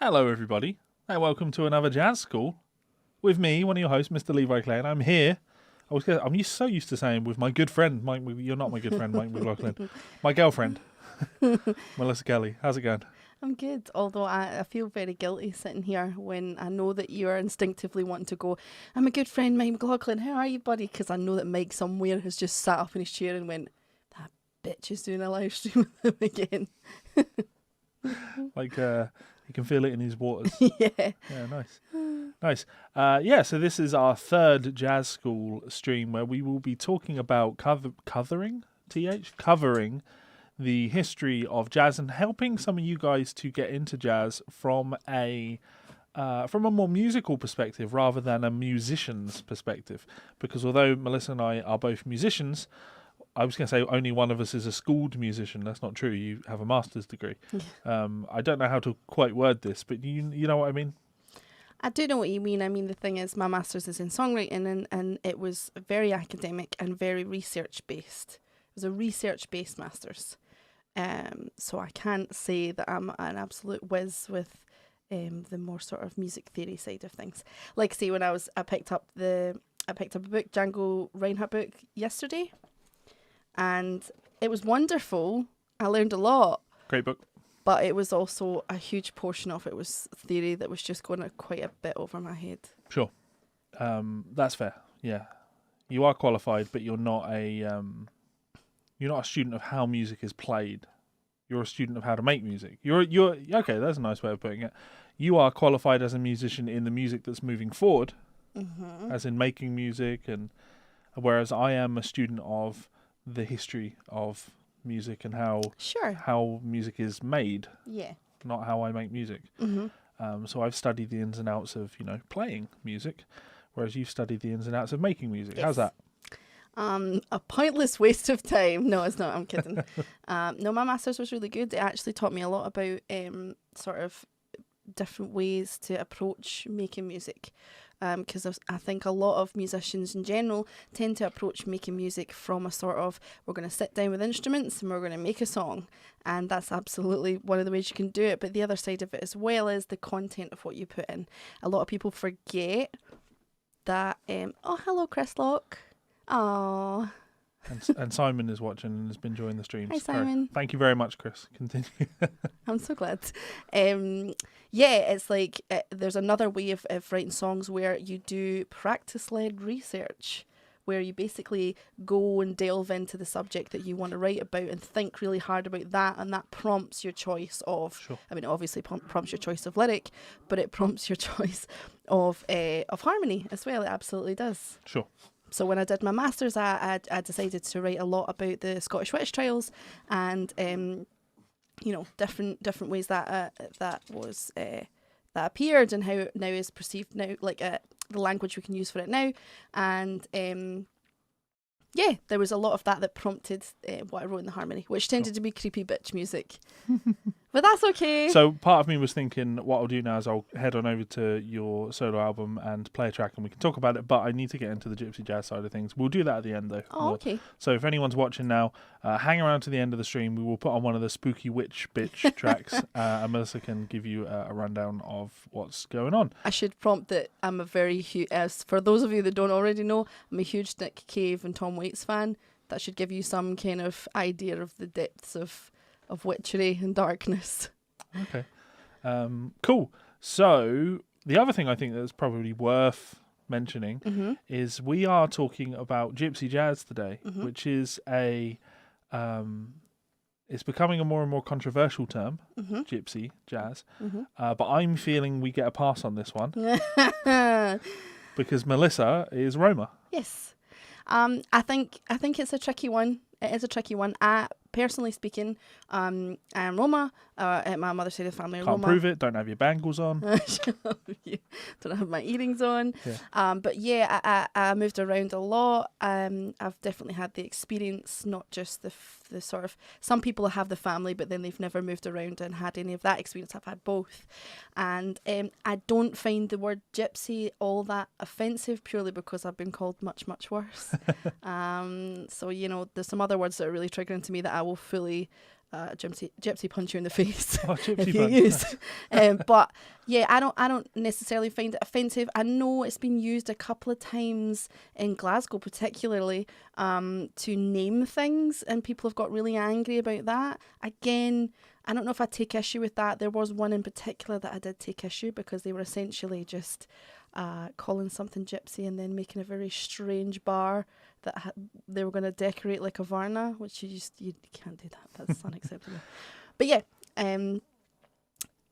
Hello, everybody, and welcome to another Jazz School with me, one of your hosts, Mr. Levi Clay, and I'm here. I'm so used to saying with my good friend, Mike. You're not my good friend, Mike McLaughlin. My girlfriend, Melissa Kelly. How's it going? I'm good, although I feel very guilty sitting here when I know that you are instinctively wanting to go, I'm a good friend, Mike McLaughlin, how are you, buddy? Because I know that Mike somewhere has just sat up in his chair and went, that bitch is doing a live stream with him again. Like, you can feel it in his waters. Yeah. Yeah, nice. So this is our third Jazz School stream where we will be talking about covering the history of jazz and helping some of you guys to get into jazz from a more musical perspective rather than a musician's perspective. Because although Melissa and I are both musicians, I was going to say only one of us is a schooled musician. That's not true. You have a master's degree. Yeah. I don't know how to quite word this, but you know what I mean? I do know what you mean. I mean, the thing is, my master's is in songwriting and it was very academic and very research-based. It was a research-based master's. So I can't say that I'm an absolute whiz with the more sort of music theory side of things. Like, say, when I picked up a book, Django Reinhardt book, yesterday, and it was wonderful. I learned a lot. Great book. But it was also a huge portion of it was theory that was just going quite a bit over my head. Sure. That's fair. Yeah. You are qualified, but you're not a student of how music is played. You're a student of how to make music. You're okay, that's a nice way of putting it. You are qualified as a musician in the music that's moving forward, as in making music, and whereas I am a student of the history of music and how music is made. Yeah. Not how I make music. So I've studied the ins and outs of, playing music, whereas you've studied the ins and outs of making music. Yes. How's that? A pointless waste of time. No, it's not. I'm kidding. No, my master's was really good. It actually taught me a lot about sort of different ways to approach making music. Because I think a lot of musicians in general tend to approach making music from a sort of, we're going to sit down with instruments and we're going to make a song. And that's absolutely one of the ways you can do it. But the other side of it as well is the content of what you put in. A lot of people forget that, oh, hello, Chris Locke. Oh. And Simon is watching and has been enjoying the streams. Hi, Simon. Thank you very much, Chris. Continue. I'm so glad. It's like there's another way of writing songs where you do practice-led research, where you basically go and delve into the subject that you want to write about and think really hard about that, and that prompts your choice of, sure. I mean, it obviously prompts your choice of lyric, but it prompts your choice of harmony as well. It absolutely does. Sure. So when I did my master's, I decided to write a lot about the Scottish witch trials and different ways that appeared and how it now is perceived now, like the language we can use for it now, and there was a lot of that prompted what I wrote in the harmony, which tended to be creepy bitch music. But that's okay. So part of me was thinking what I'll do now is I'll head on over to your solo album and play a track and we can talk about it, but I need to get into the Gypsy Jazz side of things. We'll do that at the end though. Oh, okay. So if anyone's watching now, hang around to the end of the stream. We will put on one of the spooky witch bitch tracks and Melissa can give you a rundown of what's going on. I should prompt that I'm a very huge, for those of you that don't already know, I'm a huge Nick Cave and Tom Waits fan. That should give you some kind of idea of the depths of witchery and darkness. Okay. Cool. So the other thing I think that's probably worth mentioning is we are talking about Gypsy Jazz today, which is it's becoming a more and more controversial term, Gypsy Jazz. But I'm feeling we get a pass on this one because Melissa is Roma. Yes. I think it's a tricky one. It is a tricky one. Personally speaking, I'm Roma. At my mother's side of the family, Can't Roma. prove it. Don't have your bangles on. Don't have my earrings on. Yeah. But yeah, I moved around a lot. I've definitely had the experience, not just the sort of, some people have the family, but then they've never moved around and had any of that experience. I've had both. And I don't find the word gypsy all that offensive purely because I've been called much, much worse. So, there's some other words that are really triggering to me that I will fully gypsy punch you in the face Oh, gypsy if you punch. use. But yeah, I don't necessarily find it offensive. I know it's been used a couple of times in Glasgow, particularly, to name things, and people have got really angry about that. Again, I don't know if I take issue with that. There was one in particular that I did take issue because they were essentially just calling something gypsy and then making a very strange bar that they were going to decorate like a Varna, which you can't do that. That's unacceptable. But yeah,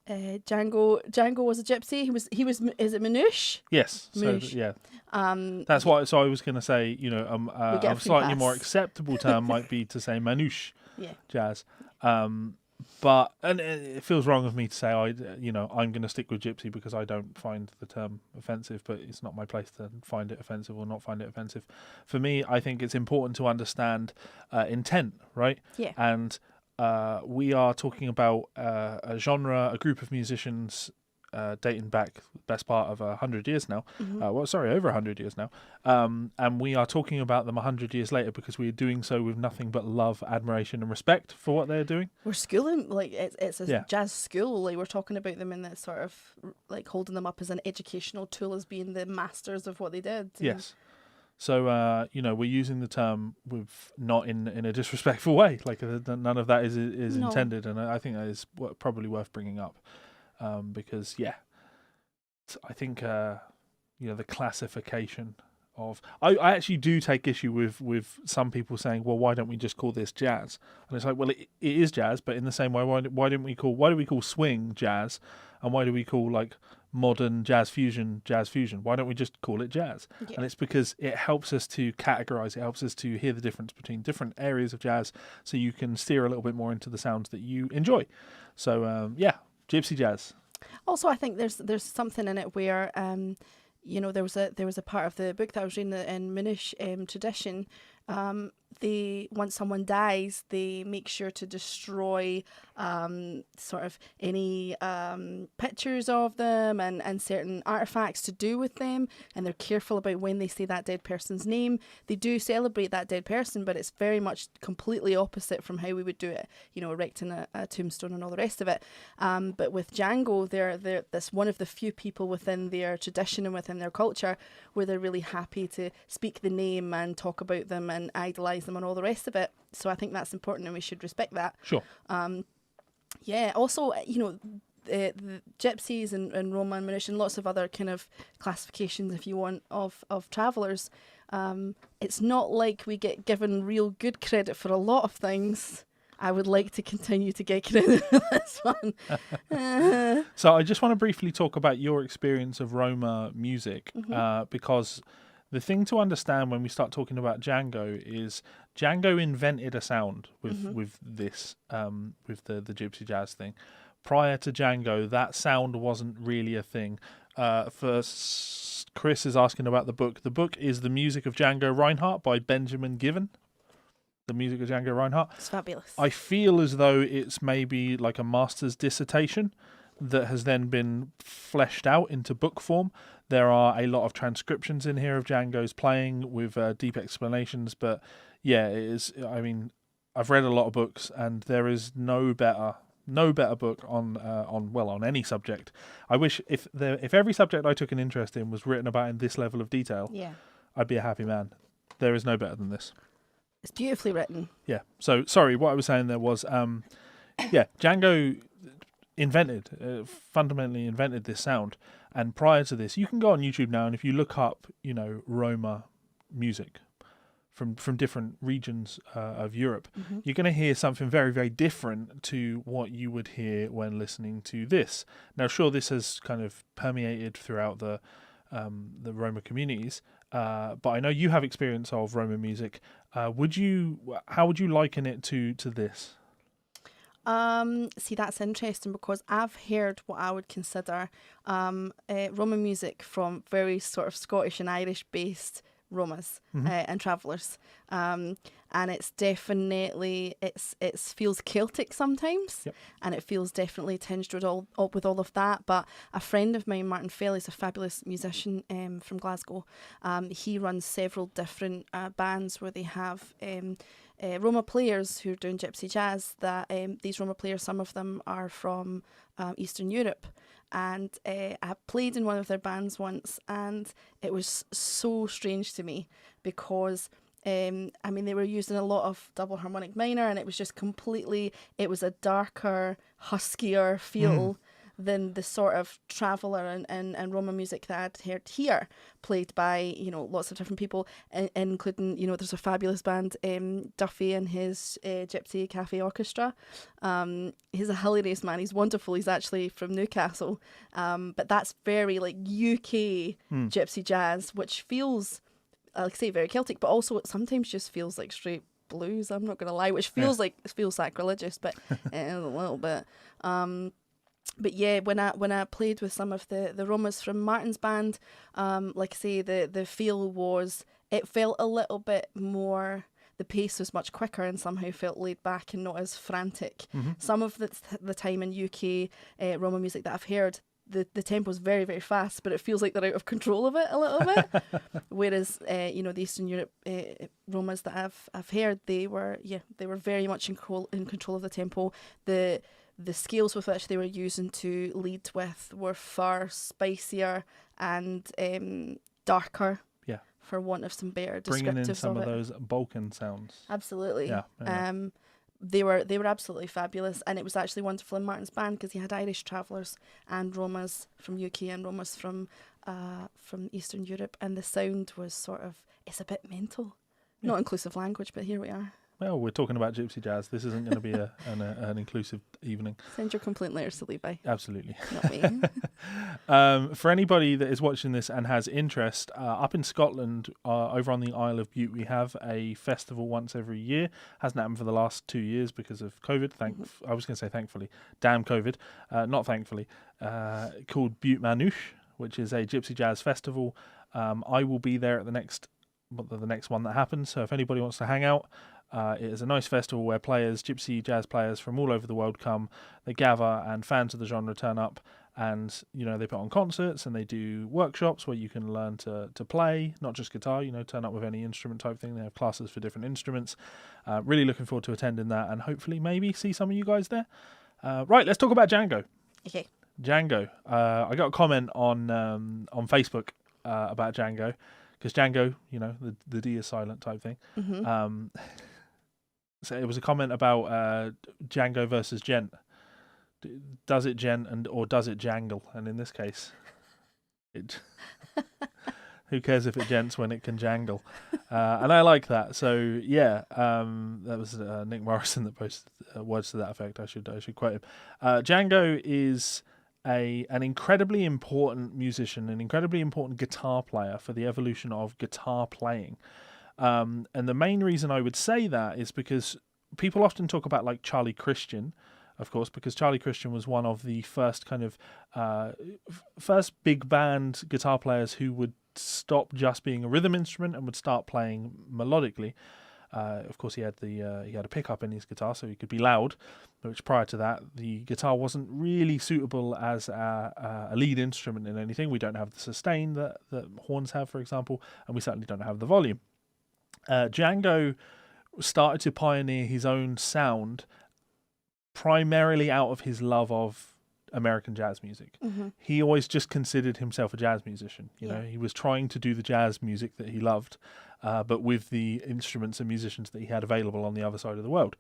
Django was a gypsy. He was. Is it Manouche? Yes. So Manouche. yeah. That's why. So I was going to say, a slightly more acceptable term might be to say Manouche jazz. But it feels wrong of me to say I'm going to stick with gypsy because I don't find the term offensive, but it's not my place to find it offensive or not find it offensive. For me, I think it's important to understand intent, right? Yeah. And we are talking about a genre, a group of musicians dating back the best part of 100 years now. Over 100 years now. And we are talking about them 100 years later because we are doing so with nothing but love, admiration, and respect for what they're doing. We're schooling, like it's a jazz school. Like we're talking about them in that sort of like holding them up as an educational tool, as being the masters of what they did. Yes. So, we're using the term with not in a disrespectful way. Like none of that is intended, and I think that is probably worth bringing up. Because I think the classification of I actually do take issue with some people saying, well, why don't we just call this jazz? And it's like, well, it is jazz, but in the same way, why do we call swing jazz, and why do we call like modern jazz fusion? Why don't we just call it jazz? Yeah. And it's because it helps us to categorize. It helps us to hear the difference between different areas of jazz, so you can steer a little bit more into the sounds that you enjoy. So Gypsy jazz. Also, I think there's something in it where there was a part of the book that I was reading in Manouche tradition. Once someone dies, they make sure to destroy sort of any pictures of them and certain artifacts to do with them, and they're careful about when they say that dead person's name. They do celebrate that dead person, but it's very much completely opposite from how we would do it, erecting a tombstone and all the rest of it. But with Django, they're this one of the few people within their tradition and within their culture where they're really happy to speak the name and talk about them and idolize them and all the rest of it. So I think that's important, and we should respect that. Sure. Also, the gypsies and Roma and Manouche and lots of other kind of classifications, if you want, of travellers. It's not like we get given real good credit for a lot of things. I would like to continue to get credit for this one. So I just want to briefly talk about your experience of Roma music, because the thing to understand when we start talking about Django is Django invented a sound with this, with the Gypsy Jazz thing. Prior to Django, that sound wasn't really a thing. First, Chris is asking about the book. The book is The Music of Django Reinhardt by Benjamin Given. The Music of Django Reinhardt. It's fabulous. I feel as though it's maybe like a master's dissertation that has then been fleshed out into book form. There are a lot of transcriptions in here of Django's playing with deep explanations, but yeah, it is. I mean, I've read a lot of books, and there is no better book on any subject. I wish if every subject I took an interest in was written about in this level of detail, I'd be a happy man. There is no better than this. It's beautifully written. Yeah. So sorry, what I was saying there was, Django fundamentally invented this sound. And prior to this, you can go on YouTube now, and if you look up, Roma music from different regions of Europe, you're going to hear something very, very different to what you would hear when listening to this. Now, sure, this has kind of permeated throughout the Roma communities, but I know you have experience of Roma music. How would you liken it to this? See, that's interesting because I've heard what I would consider Roma music from very sort of Scottish and Irish based Romas and travellers, and it's definitely it feels Celtic sometimes, and it feels definitely tinged with all of that. But a friend of mine, Martin Fell, is a fabulous musician from Glasgow. He runs several different bands where they have Roma players who are doing Gypsy Jazz. That these Roma players, some of them are from Eastern Europe, and I played in one of their bands once, and it was so strange to me because they were using a lot of double harmonic minor, and it was just completely. It was a darker, huskier feel. Than the sort of traveller and Roma music that I'd heard here, played by, lots of different people, including, there's a fabulous band, Duffy and his Gypsy Cafe Orchestra. He's a hilarious man. He's wonderful. He's actually from Newcastle. But that's very like UK Gypsy jazz, which feels, like I say, very Celtic, but also it sometimes just feels like straight blues, I'm not going to lie, which feels feels sacrilegious, but a little bit. But yeah, when I played with some of the Romas from Martin's band, like I say, the feel was, it felt a little bit more, the pace was much quicker and somehow felt laid back and not as frantic. Some of the time in UK Roma music that I've heard, the tempo's very, very fast, but it feels like they're out of control of it a little bit. Whereas, the Eastern Europe Romas that I've heard, they were very much in control of the tempo. The scales with which they were using to lead with were far spicier and darker. Yeah. For want of some better descriptives. Bringing in some of those Balkan sounds. Absolutely. Yeah. They were absolutely fabulous, and it was actually wonderful in Martin's band because he had Irish travellers and Romas from UK and Romas from Eastern Europe, and the sound was sort of, it's a bit mental. Not inclusive language, but here we are. Well, we're talking about Gypsy Jazz. This isn't going to be an inclusive evening. Send your complaint letters to Levi. Absolutely. Not me. For anybody that is watching this and has interest, up in Scotland, over on the Isle of Bute, we have a festival once every year. Hasn't happened for the last 2 years because of COVID. I was going to say thankfully. Damn COVID. Not thankfully. Called Bute Manouche, which is a Gypsy Jazz festival. I will be there at the next one that happens. So if anybody wants to hang out, it is a nice festival where Gypsy Jazz players from all over the world come, they gather, and fans of the genre turn up, and they put on concerts and they do workshops where you can learn to play, not just guitar, turn up with any instrument type thing. They have classes for different instruments. Really looking forward to attending that and hopefully maybe see some of you guys there. Right, let's talk about Django. Okay. Django. I got a comment on Facebook about Django, because Django, the D is silent type thing. So it was a comment about Django versus gent. Does it gent or does it jangle? And in this case, who cares if it gents when it can jangle? And I like that. So yeah, that was Nick Morrison that posted words to that effect. I should quote him. Django is an incredibly important musician, an incredibly important guitar player for the evolution of guitar playing. And the main reason I would say that is because people often talk about like Charlie Christian, of course, because Charlie Christian was one of the first kind of first big band guitar players who would stop just being a rhythm instrument and would start playing melodically. Of course, he had a pickup in his guitar, so he could be loud. Which prior to that, the guitar wasn't really suitable as a lead instrument in anything. We don't have the sustain that horns have, for example, and we certainly don't have the volume. Django started to pioneer his own sound primarily out of his love of American jazz music. He always just considered himself a jazz musician. He was trying to do the jazz music that he loved, but with the instruments and musicians that he had available on the other side of the world.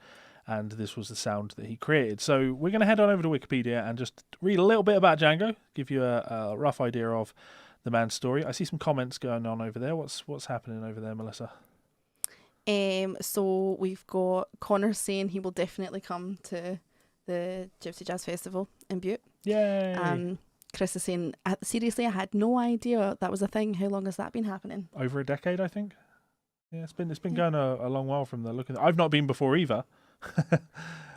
And this was the sound that he created. So we're going to head on over to Wikipedia and just read a little bit about Django, give you a rough idea of the man's story. I see some comments going on over there. What's happening over there, Melissa? So we've got Connor saying he will definitely come to the Gypsy Jazz Festival in Bute. Yay! Chris is saying, seriously, I had no idea that was a thing. How long has that been happening? Over a decade, I think. Yeah, it's been going a long while from the look of it. I've not been before either.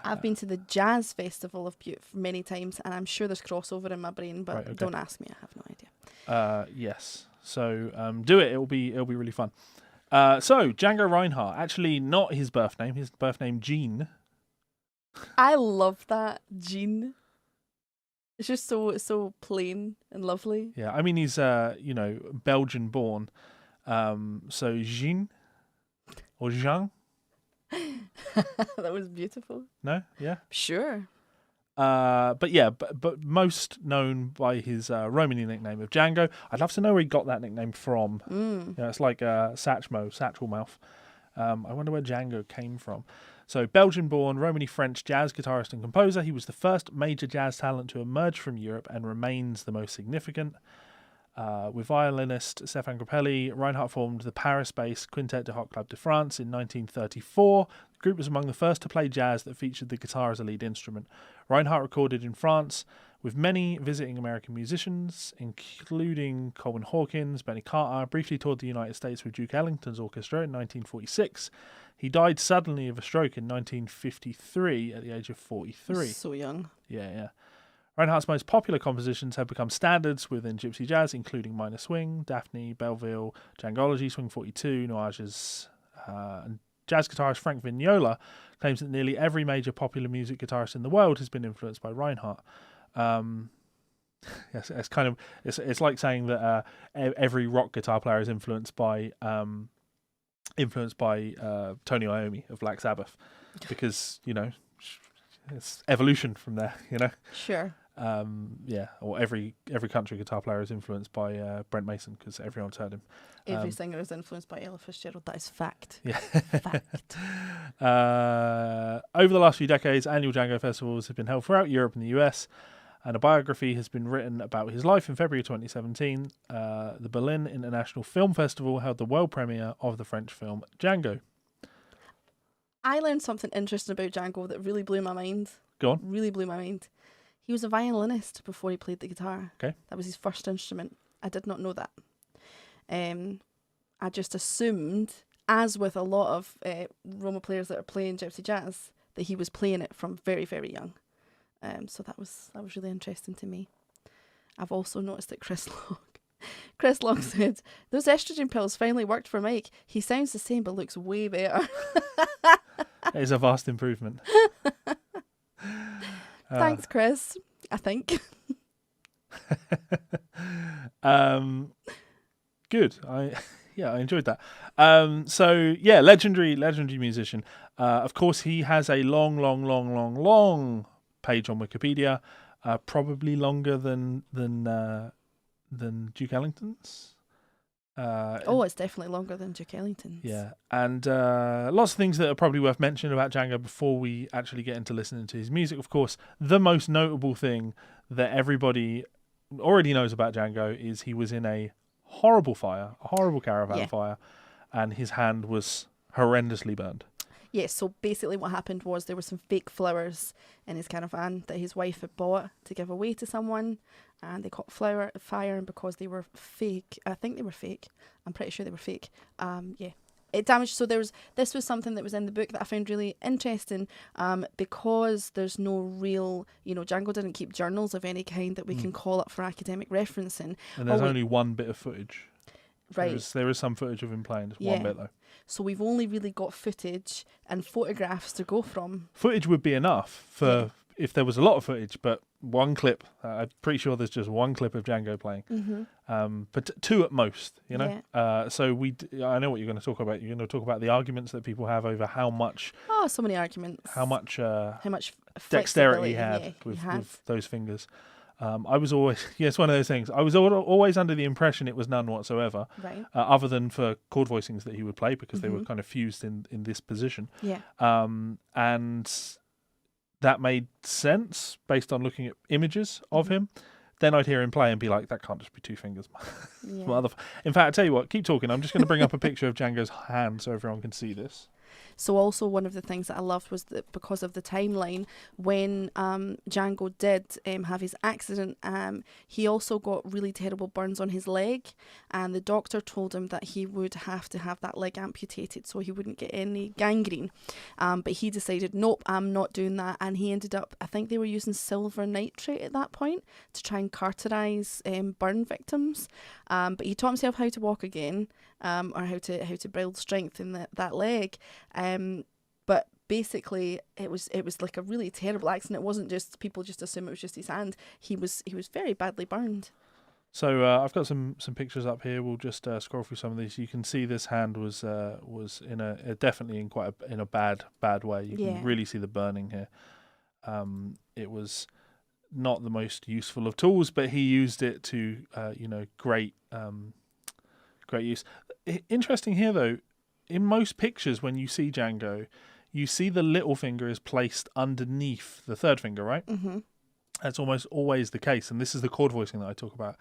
I've been to the Jazz Festival of Bute many times, and I'm sure there's crossover in my brain, but right, okay. Don't ask me. I have no idea. Yes. So do it. It'll be really fun. So Django Reinhardt, actually not his birth name. His birth name Jean. I love that, Jean. It's just so plain and lovely. Yeah, I mean he's Belgian born. So Jean or Jean. That was beautiful. No? Yeah? Sure. But yeah, but most known by his Romany nickname of Django. I'd love to know where he got that nickname from. Mm. It's like Satchel Mouth. I wonder where Django came from. So, Belgian-born, Romany-French jazz guitarist and composer, he was the first major jazz talent to emerge from Europe and remains the most significant. With violinist Stéphane Grappelli, Reinhardt formed the Paris-based Quintet de Haut Club de France in 1934. The group was among the first to play jazz that featured the guitar as a lead instrument. Reinhardt recorded in France with many visiting American musicians, including Coleman Hawkins, Benny Carter, briefly toured the United States with Duke Ellington's orchestra in 1946. He died suddenly of a stroke in 1953 at the age of 43. So young. Yeah. Reinhardt's most popular compositions have become standards within Gypsy Jazz, including Minor Swing, Daphne, Belleville, Djangology, Swing 42, Nuages, and jazz guitarist Frank Vignola claims that nearly every major popular music guitarist in the world has been influenced by Reinhardt. Yes, it's like saying that every rock guitar player is influenced by Tony Iommi of Black Sabbath, because it's evolution from there. Sure. Or every country guitar player is influenced by Brent Mason, because everyone's heard him. Every singer is influenced by Ella Fitzgerald. That is fact. Yeah. Fact. Over the last few decades, annual Django festivals have been held throughout Europe and the US, and a biography has been written about his life. In February 2017, the Berlin International Film Festival held the world premiere of the French film Django. I learned something interesting about Django that really blew my mind. Go on. Really blew my mind. He was a violinist before he played the guitar. Okay. That was his first instrument. I did not know that. I just assumed, as with a lot of Roma players that are playing Gypsy Jazz, that he was playing it from very, very young. So that was really interesting to me. I've also noticed that Chris Long said, those estrogen pills finally worked for Mike. He sounds the same but looks way better. It is a vast improvement. Thanks, Chris. I think. Good. I enjoyed that. Legendary musician. Of course, he has a long page on Wikipedia, probably longer than Duke Ellington's. It's definitely longer than Duke Ellington's. Yeah, and lots of things that are probably worth mentioning about Django before we actually get into listening to his music. Of course, the most notable thing that everybody already knows about Django is he was in a horrible caravan fire, and his hand was horrendously burned. Yes, so basically what happened was there were some fake flowers in his caravan that his wife had bought to give away to someone, and they caught fire, and because they were fake, I think they were fake, I'm pretty sure they were fake, it damaged. So this was something that was in the book that I found really interesting, because there's no real, Django didn't keep journals of any kind that we can call up for academic referencing. And there's only one bit of footage. Right. There is some footage of him playing, just one bit though. So we've only really got footage and photographs to go from. Footage would be enough for if there was a lot of footage, but one clip. I'm pretty sure there's just one clip of Django playing, but two at most. So I know what you're going to talk about. You're going to talk about the arguments that people have over how much. Oh, so many arguments. How much dexterity he had with those fingers. I was always, it's one of those things. I was always under the impression it was none whatsoever, right? Other than for chord voicings that he would play, because they were kind of fused in this position. Yeah. And that made sense based on looking at images of him. Then I'd hear him play and be like, that can't just be two fingers. In fact, I tell you what, keep talking. I'm just going to bring up a picture of Django's hand so everyone can see this. So also one of the things that I loved was that because of the timeline, when Django did have his accident, he also got really terrible burns on his leg, and the doctor told him that he would have to have that leg amputated so he wouldn't get any gangrene. But he decided, nope, I'm not doing that, and he ended up, I think they were using silver nitrate at that point to try and cauterize burn victims. But he taught himself how to walk again, or how to build strength in that leg. But basically it was like a really terrible accident. It wasn't just people just assume it was just his hand. He was very badly burned. So I've got some pictures up here. We'll just scroll through some of these. You can see this hand was in definitely in quite in a bad way. You can really see the burning here. It was not the most useful of tools, but he used it to great use. Interesting here though, in most pictures when you see Django, you see the little finger is placed underneath the third finger, right? Mm-hmm. That's almost always the case, and this is the chord voicing that I talk about.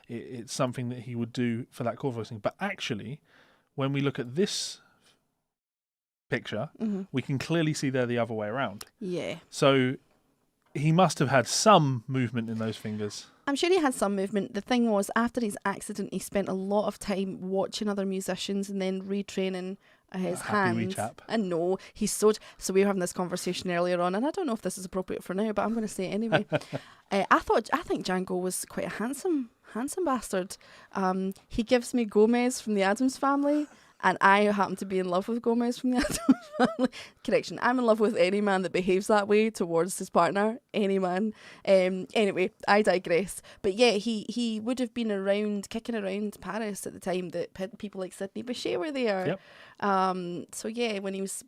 It's something that he would do for that chord voicing. But actually, when we look at this picture, we can clearly see they're the other way around. Yeah. So he must have had some movement in those fingers. I'm sure he had some movement. The thing was, after his accident, he spent a lot of time watching other musicians and then retraining his hands. Wee chap. And no, he's so we were having this conversation earlier on, and I don't know if this is appropriate for now, but I'm going to say it anyway. I think Django was quite a handsome bastard. He gives me Gomez from the Addams Family, and I happen to be in love with Gomez from the Addams Family. Correction, I'm in love with any man that behaves that way towards his partner. Any man. Anyway, I digress. But yeah, he would have been kicking around Paris at the time that people like Sidney Bechet were there. Yep. So yeah,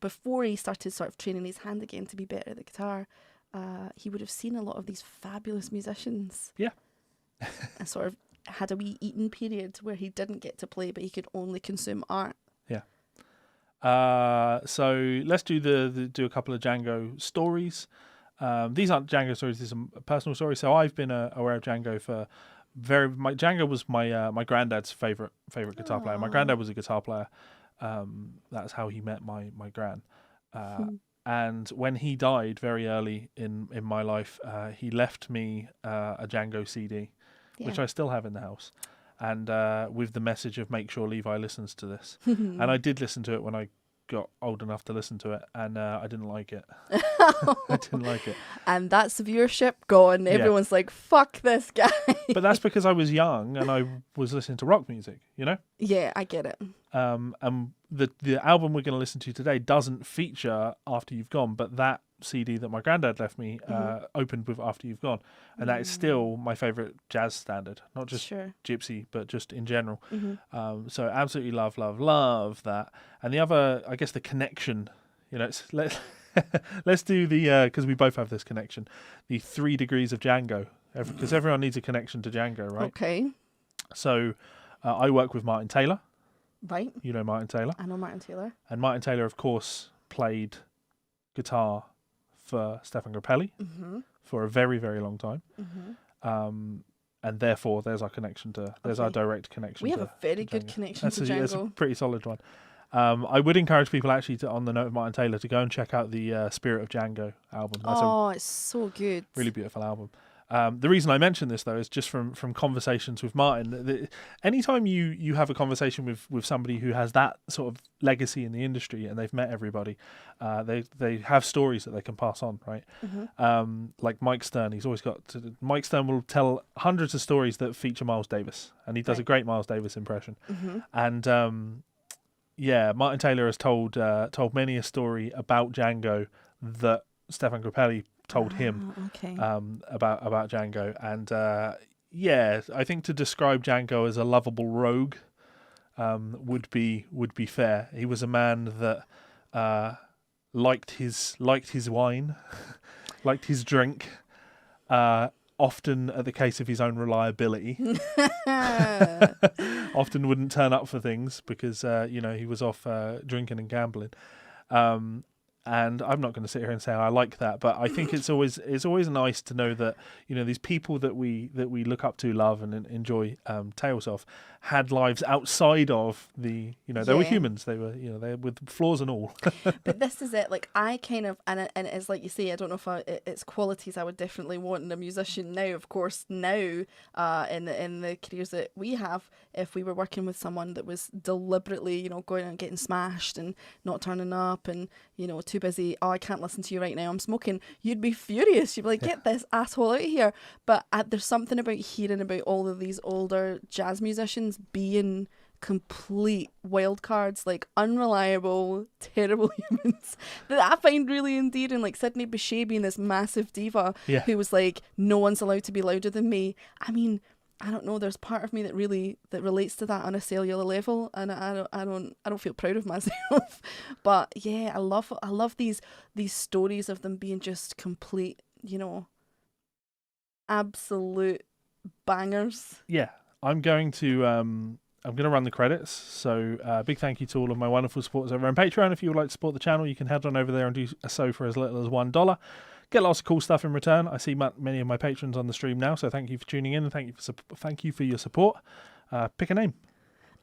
before he started sort of training his hand again to be better at the guitar, he would have seen a lot of these fabulous musicians. Yeah. And sort of had a wee eating period where he didn't get to play, but he could only consume art. Yeah. So let's do a couple of Django stories. These aren't Django stories; these are personal stories. So I've been aware of Django for Django was my granddad's favorite guitar player. My granddad was a guitar player. That's how he met my gran. And when he died very early in my life, he left me a Django CD, which I still have in the house, and with the message of make sure Levi listens to this. And I did listen to it when I got old enough to listen to it, and I didn't like it. I didn't like it. And that's viewership gone. Everyone's like, fuck this guy. But that's because I was young and I was listening to rock music, you know? Yeah, I get it. And the album we're going to listen to today doesn't feature After You've Gone, but that CD that my granddad left me opened with After You've Gone, and that is still my favourite jazz standard, not just Gypsy, but just in general. So absolutely love that. And the other, I guess, the connection, let's do the, because we both have this connection, the 3 degrees of Django, because everyone needs a connection to Django, right? Okay. So I work with Martin Taylor. Right. You know Martin Taylor? I know Martin Taylor. And Martin Taylor, of course, played guitar for Stefan Grappelli for a very, very long time. And therefore, there's our connection our direct connection. We have a very good connection to Django. That's a pretty solid one. I would encourage people actually on the note of Martin Taylor to go and check out the Spirit of Django album. It's so good. Really beautiful album. The reason I mention this, though, is just from conversations with Martin. Anytime you have a conversation with somebody who has that sort of legacy in the industry and they've met everybody, they have stories that they can pass on, right? Like Mike Stern, Mike Stern will tell hundreds of stories that feature Miles Davis, and he does a great Miles Davis impression. And Martin Taylor has told many a story about Django that Stefan Grappelli told him about Django, and I think to describe Django as a lovable rogue would be fair. He was a man that liked his wine, liked his drink, often at the case of his own reliability. Often wouldn't turn up for things because he was off drinking and gambling. And I'm not going to sit here and say I like that, but I think it's always nice to know that these people that we look up to, love, and enjoy tales of had lives outside of the they were humans. They were they with flaws and all. But this is it. Like I kind of and it is like you say. I don't know if it's qualities I would definitely want in a musician now. Of course, now in the careers that we have, if we were working with someone that was deliberately going out and getting smashed and not turning up and too busy, I can't listen to you right now, I'm smoking, you'd be furious. You'd be like, get this asshole out of here. But there's something about hearing about all of these older jazz musicians being complete wild cards, like unreliable, terrible humans, that I find really endearing. Like Sidney Bechet being this massive diva who was like, no one's allowed to be louder than me. I mean, I don't know. There's part of me that relates to that on a cellular level, and I don't feel proud of myself. But yeah, I love these stories of them being just complete, absolute bangers. Yeah, I'm going to run the credits. So big thank you to all of my wonderful supporters over on Patreon. If you would like to support the channel, you can head on over there and do so for as little as $1. Get lots of cool stuff in return. I see many of my patrons on the stream now, so thank you for tuning in and thank you for your support. Pick a name.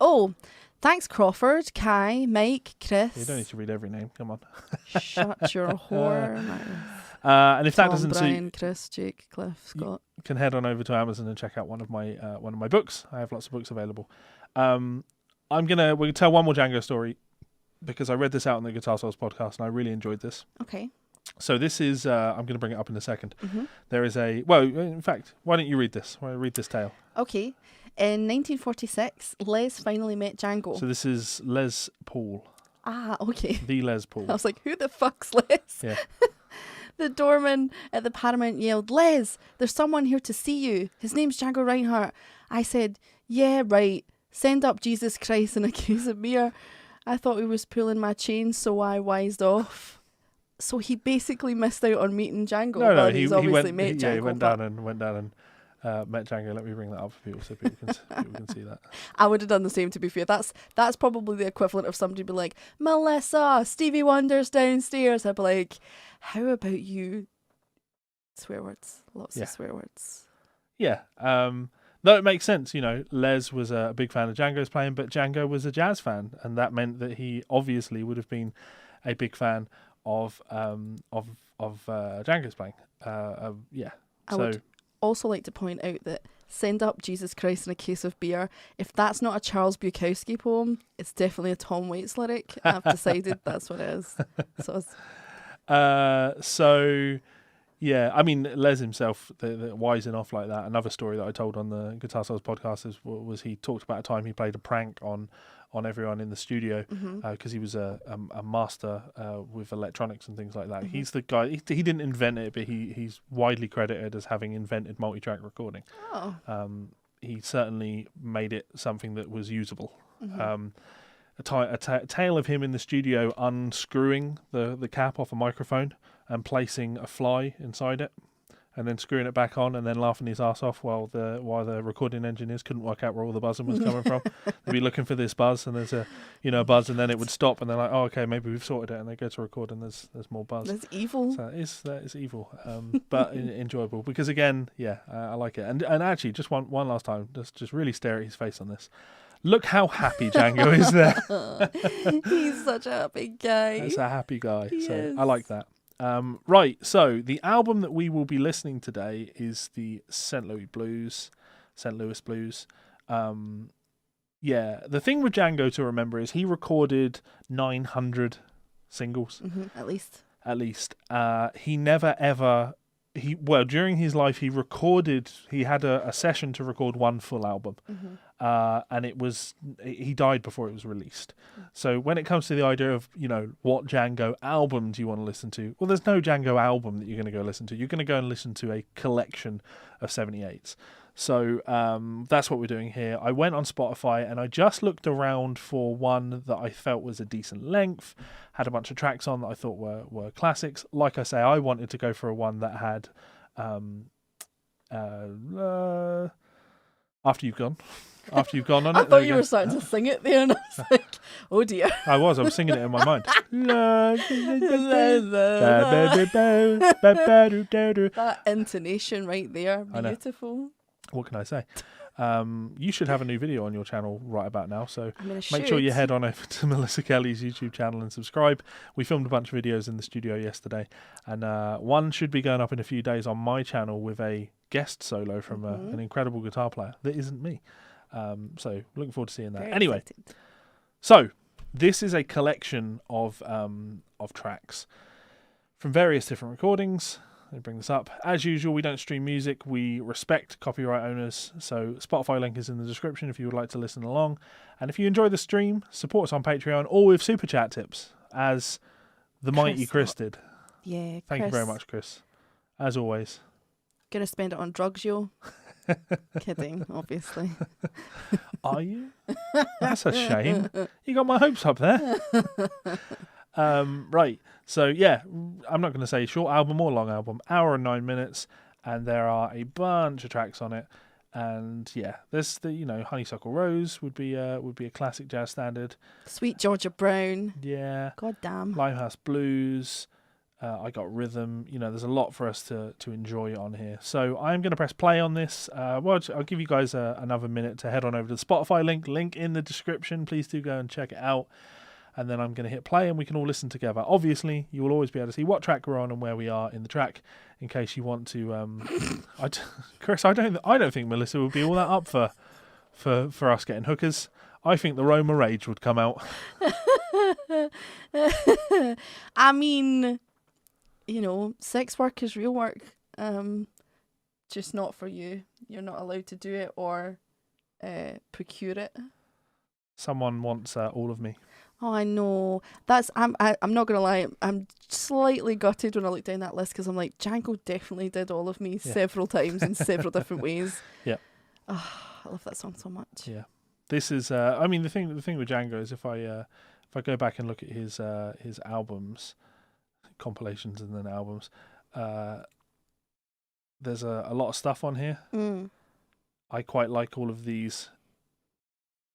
Oh, thanks Crawford, Kai, Mike, Chris. You don't need to read every name. Come on. Shut your whore mouth. And if Tom, that doesn't Brian, suit, Chris, Jake, Cliff, Scott. you can head on over to Amazon and check out one of my books. I have lots of books available. We're gonna tell one more Django story because I read this out on the Guitar Souls podcast and I really enjoyed this. Okay. So this is, I'm going to bring it up in a second. Mm-hmm. There is in fact, why don't you read this? Why don't you read this tale? Okay. In 1946, Les finally met Django. So this is Les Paul. Ah, okay. The Les Paul. I was like, who the fuck's Les? Yeah. The doorman at the Paramount yelled, Les, there's someone here to see you. His name's Django Reinhardt. I said, yeah, right. Send up Jesus Christ and a case of beer. I thought he was pulling my chain, so I wised off. So he basically missed out on meeting Django. No, he's obviously met Django. Yeah, he went down and met Django. Let me bring that up for people so people can see that. I would have done the same, to be fair. That's probably the equivalent of somebody be like, Melissa, Stevie Wonder's downstairs. I'd be like, how about you? Swear words. Lots of swear words. Yeah. No, it makes sense. Les was a big fan of Django's playing, but Django was a jazz fan, and that meant that he obviously would have been a big fan of Django's playing. Yeah. I would also like to point out that send up Jesus Christ and a case of beer. If that's not a Charles Bukowski poem, it's definitely a Tom Waits lyric. I've decided that's what it is. So yeah, I mean, Les himself, the wising off like that. Another story that I told on the Guitar Souls podcast was he talked about a time he played a prank on everyone in the studio because he was a master with electronics and things like that. Mm-hmm. He's the guy. He didn't invent it, but he's widely credited as having invented multi-track recording. Oh. He certainly made it something that was usable. Mm-hmm. A tale of him in the studio unscrewing the cap off a microphone and placing a fly inside it, and then screwing it back on, and then laughing his ass off while the recording engineers couldn't work out where all the buzzing was coming from. They'd be looking for this buzz, and there's a buzz, and then it would stop, and they're like, oh, okay, maybe we've sorted it, and they go to record, and there's more buzz. That's evil. So that is evil, but enjoyable because again, yeah, I like it. And actually, just one last time, just really stare at his face on this. Look how happy Django is there. He's such a happy guy. That's a happy guy. He so is. I like that. Right, so the album that we will be listening today is the St. Louis Blues. Yeah, the thing with Django to remember is he recorded 900 singles. Mm-hmm, at least. He never ever... during his life, he had a session to record one full album. Mm-hmm. And he died before it was released. So when it comes to the idea of, what Django album do you want to listen to? Well, there's no Django album that you're going to go listen to. You're going to go and listen to a collection of 78s. So that's what we're doing here. I went on Spotify and I just looked around for one that I felt was a decent length, had a bunch of tracks on that I thought were classics. Like I say, I wanted to go for a one that had After You've Gone on it. I thought you were starting to sing it there, and I was like, oh dear. I was singing it in my mind. That intonation right there, beautiful. What can I say? You should have a new video on your channel right about now, so make sure you head on over to Melissa Kelly's YouTube channel and subscribe. We filmed a bunch of videos in the studio yesterday, and one should be going up in a few days on my channel with a guest solo from an incredible guitar player that isn't me. So looking forward to seeing that. Very anyway, excited. So this is a collection of tracks from various different recordings. Let me bring this up. As usual, we don't stream music. We respect copyright owners. So Spotify link is in the description if you would like to listen along. And if you enjoy the stream, support us on Patreon or with Super Chat tips, as the mighty Chris did. Yeah, Thank you very much, Chris. As always. Gonna spend it on drugs, yo. Kidding, obviously. Are you? That's a shame. You got my hopes up there. Right. So yeah, I'm not going to say short album or long album. Hour and 9 minutes, and there are a bunch of tracks on it. And yeah, there's the Honeysuckle Rose would be a classic jazz standard. Sweet Georgia Brown. Yeah. God damn. Limehouse Blues. I Got Rhythm. There's a lot for us to enjoy on here. So I'm going to press play on this. Well, I'll give you guys another minute to head on over to the Spotify link in the description. Please do go and check it out. And then I'm going to hit play and we can all listen together. Obviously, you will always be able to see what track we're on and where we are in the track in case you want to... Chris, I don't think Melissa would be all that up for us getting hookers. I think the Roma Rage would come out. I mean, sex work is real work. Just not for you. You're not allowed to do it or procure it. Someone wants all of me. Oh, I know. I'm not gonna lie. I'm slightly gutted when I look down that list because I'm like, Django definitely did all of me several times in several different ways. Yeah. Oh, I love that song so much. Yeah. This is. I mean, the thing with Django is if I go back and look at his albums, compilations and then albums, there's a lot of stuff on here. Mm. I quite like all of these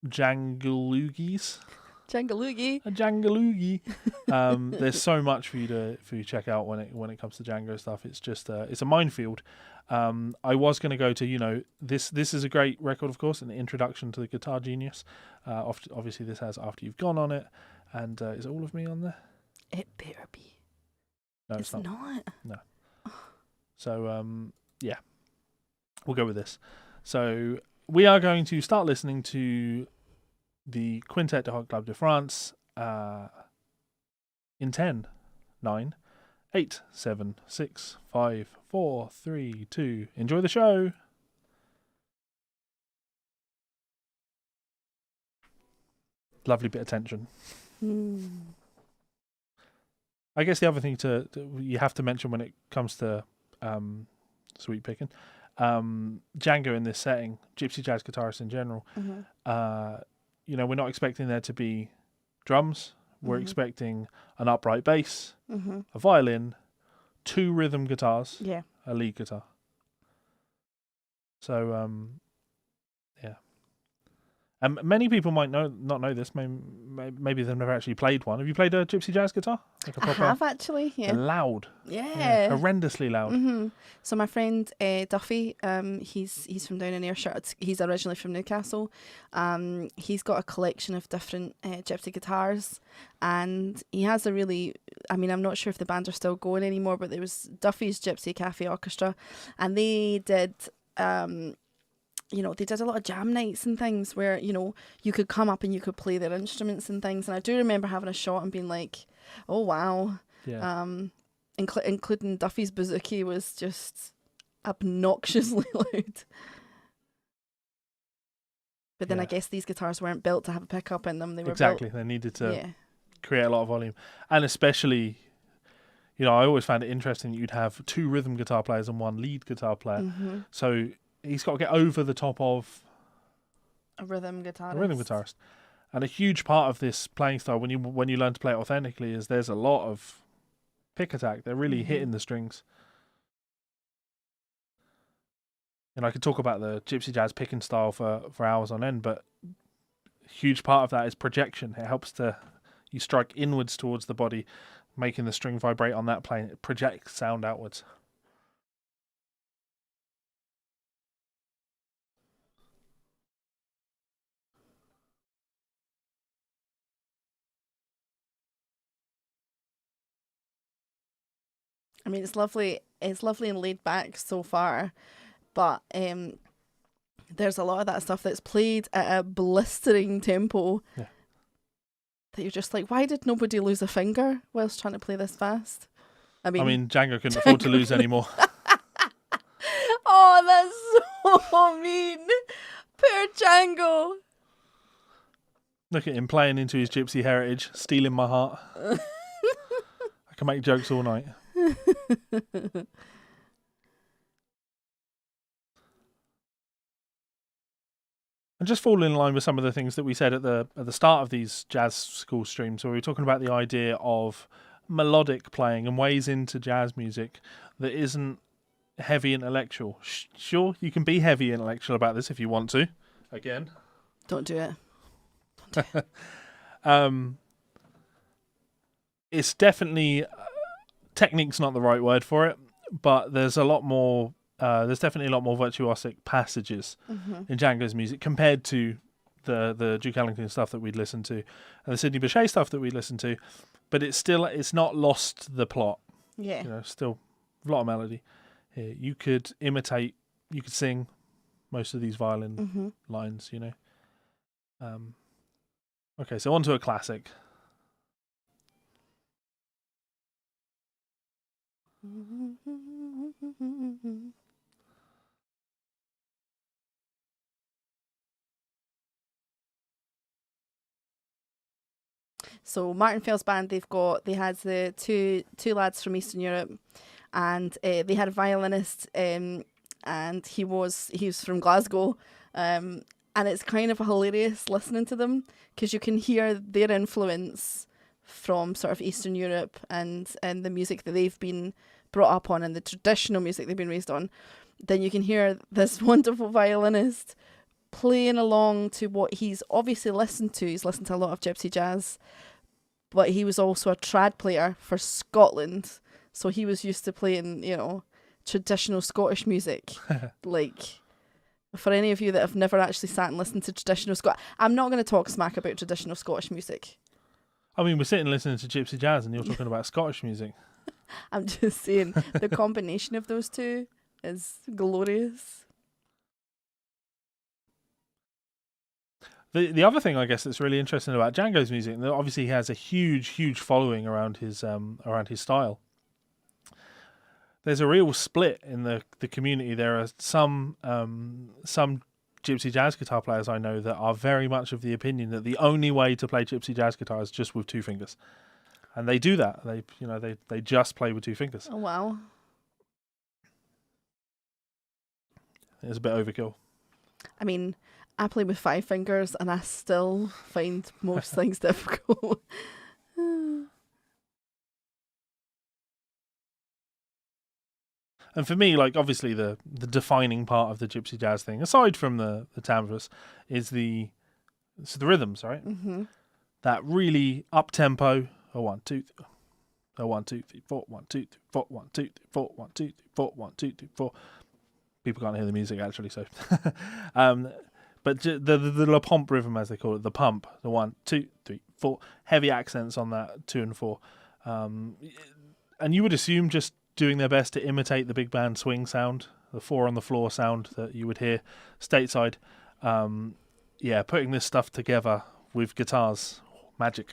Djangaloogies. Djangaloogie. A Djangaloogie. There's so much for you to check out when it comes to Django stuff. It's just it's a minefield. I was going to go to this is a great record, of course, an introduction to the Guitar Genius. Obviously this has After You've Gone on it, and is All of Me on there? It better be. No, it's not. No. So yeah, we'll go with this. So we are going to start listening to the Quintet de Hot Club de France in 10, 9, 8, 7, 6, 5, 4, 3, 2. Enjoy the show. Lovely bit of tension. I guess the other thing you have to mention when it comes to sweet picking, Django in this setting, Gypsy Jazz guitarists in general, we're not expecting there to be drums. We're expecting an upright bass, a violin, 2 rhythm guitars, a lead guitar. So, yeah. Many people might not know this. Maybe they've never actually played one. Have you played a Gypsy Jazz guitar? I have actually, yeah. They're loud. Yeah. Horrendously loud. So my friend Duffy, he's from down in Ayrshire. He's originally from Newcastle. He's got a collection of different gypsy guitars, and he has a really... I mean, I'm not sure if the band are still going anymore, but there was Duffy's Gypsy Cafe Orchestra, and they did... they did a lot of jam nights and things where, you could come up and you could play their instruments and things. And I do remember having a shot and being like, oh, wow. Yeah. Including Duffy's bouzouki was just obnoxiously loud. But then I guess these guitars weren't built to have a pickup in them. They were Exactly. They needed to create a lot of volume. And especially, I always found it interesting that you'd have 2 rhythm guitar players and 1 lead guitar player. So... he's got to get over the top of a rhythm guitarist. And a huge part of this playing style, when you learn to play it authentically, is there's a lot of pick attack. They're really hitting the strings. And I could talk about the Gypsy Jazz picking style for hours on end, but a huge part of that is projection. It helps you strike inwards towards the body, making the string vibrate on that plane. It projects sound outwards. I mean, it's lovely and laid back so far, but there's a lot of that stuff that's played at a blistering tempo that you're just like, why did nobody lose a finger whilst trying to play this fast? I mean Django couldn't afford to lose anymore. Oh, that's so mean. Poor Django. Look at him playing into his gypsy heritage, stealing my heart. I can make jokes all night. And just fall in line with some of the things that we said at the start of these jazz school streams, where we were talking about the idea of melodic playing and ways into jazz music that isn't heavy intellectual. Sure, you can be heavy intellectual about this if you want to. Again, Don't do it. It's definitely technique's not the right word for it, but there's a lot more. There's definitely a lot more virtuosic passages in Django's music compared to the Duke Ellington stuff that we'd listened to and the Sidney Bechet stuff that we'd listened to. But it's not lost the plot. Yeah. You know, still a lot of melody here. You could imitate, you could sing most of these violin lines. You know. Okay, so on to a classic. So Martin Fell's band, they had the two lads from Eastern Europe, and they had a violinist, and he was from Glasgow, and it's kind of hilarious listening to them because you can hear their influence from sort of Eastern Europe and the music that they've been brought up on and the traditional music they've been raised on. Then you can hear this wonderful violinist playing along to what he's obviously listened to. He's listened to a lot of Gypsy Jazz, but he was also a trad player for Scotland, so he was used to playing, you know, traditional Scottish music. Like, for any of you that have never actually sat and listened to traditional I'm not going to talk smack about traditional Scottish music. I mean, we're sitting listening to Gypsy Jazz and you're talking about Scottish music. I'm just saying, the combination of those two is glorious. The other thing I guess that's really interesting about Django's music, and obviously he has a huge following around his style. There's a real split in the community. There are some Gypsy Jazz guitar players I know that are very much of the opinion that the only way to play Gypsy Jazz guitar is just with two fingers, and they do that. They just play with two fingers. Oh wow! It's a bit overkill. I mean, I play with 5 fingers and I still find most things difficult. And for me, like, obviously the defining part of the Gypsy Jazz thing, aside from the timbres, is the rhythms, right? Mm-hmm. That really up tempo. A 1 2 3, a 1 2 3 4, 1 2 3 4, 1 2 3 4, 1 2 3 4, 1 2 3 4. People can't hear the music actually, so. But the La Pompe rhythm, as they call it, the pump, the 1 2 3 4, heavy accents on that 2 and 4, and you would assume just doing their best to imitate the big band swing sound, the 4 on the floor sound that you would hear stateside. Putting this stuff together with guitars, magic.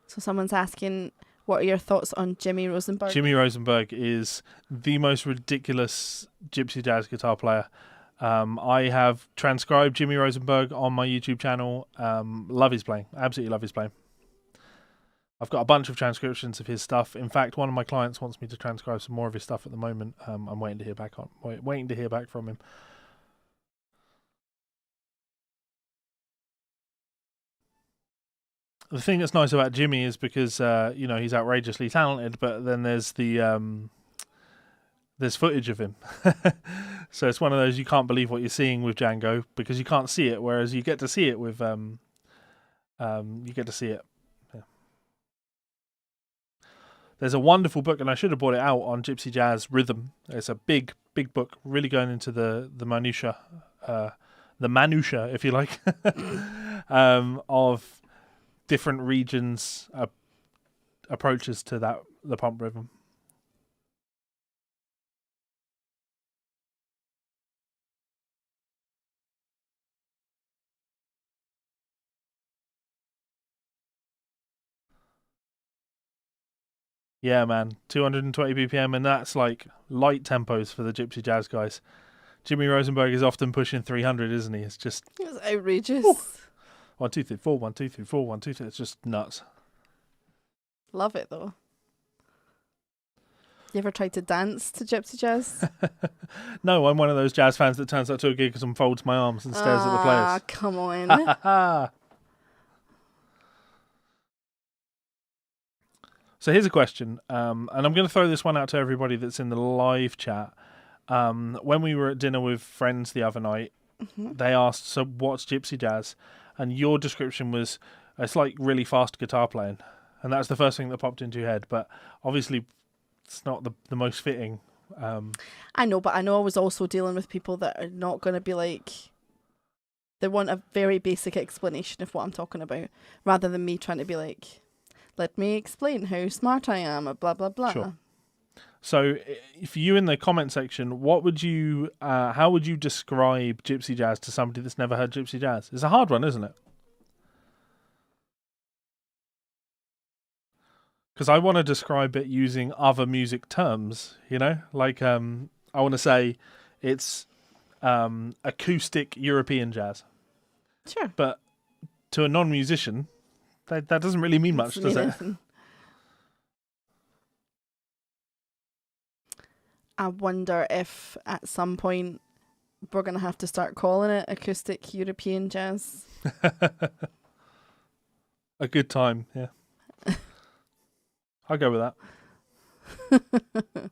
So someone's asking, what are your thoughts on Jimmy Rosenberg? Jimmy Rosenberg is the most ridiculous Gypsy Jazz guitar player. I have transcribed Jimmy Rosenberg on my YouTube channel. Love his playing. Absolutely love his playing. I've got a bunch of transcriptions of his stuff. In fact, one of my clients wants me to transcribe some more of his stuff at the moment. I'm waiting to hear back from him. The thing that's nice about Jimmy is because he's outrageously talented, but then there's there's footage of him. So it's one of those, you can't believe what you're seeing with Django because you can't see it, whereas you get to see it with There's a wonderful book, and I should have brought it out, on Gypsy Jazz rhythm. It's a big book, really going into the minutiae, if you like, of different regions' approaches to the pump rhythm. Yeah, man, 220 BPM, and that's like light tempos for the Gypsy Jazz guys. Jimmy Rosenberg is often pushing 300, isn't he? It's outrageous. Ooh. 1 2 3 4, 1 2 3 4, 1 2 3. It's just nuts. Love it though. You ever tried to dance to Gypsy Jazz? No, I'm one of those jazz fans that turns up to a gig and folds my arms and stares at the players. Ah, come on. So here's a question, and I'm going to throw this one out to everybody that's in the live chat. When we were at dinner with friends the other night, they asked, so what's Gypsy Jazz? And your description was, it's like really fast guitar playing. And that's the first thing that popped into your head. But obviously, it's not the most fitting. I know, but I know I was also dealing with people that are not going to be like, they want a very basic explanation of what I'm talking about, rather than me trying to be like, let me explain how smart I am, blah, blah, blah. Sure. So, if you in the comment section, what would you, how would you describe Gypsy Jazz to somebody that's never heard Gypsy Jazz? It's a hard one, isn't it? Because I want to describe it using other music terms, you know? Like, I want to say it's acoustic European jazz. Sure. But to a non-musician, that doesn't really mean much, does it? I wonder if at some point we're going to have to start calling it acoustic European jazz. A good time, yeah. I'll go with that.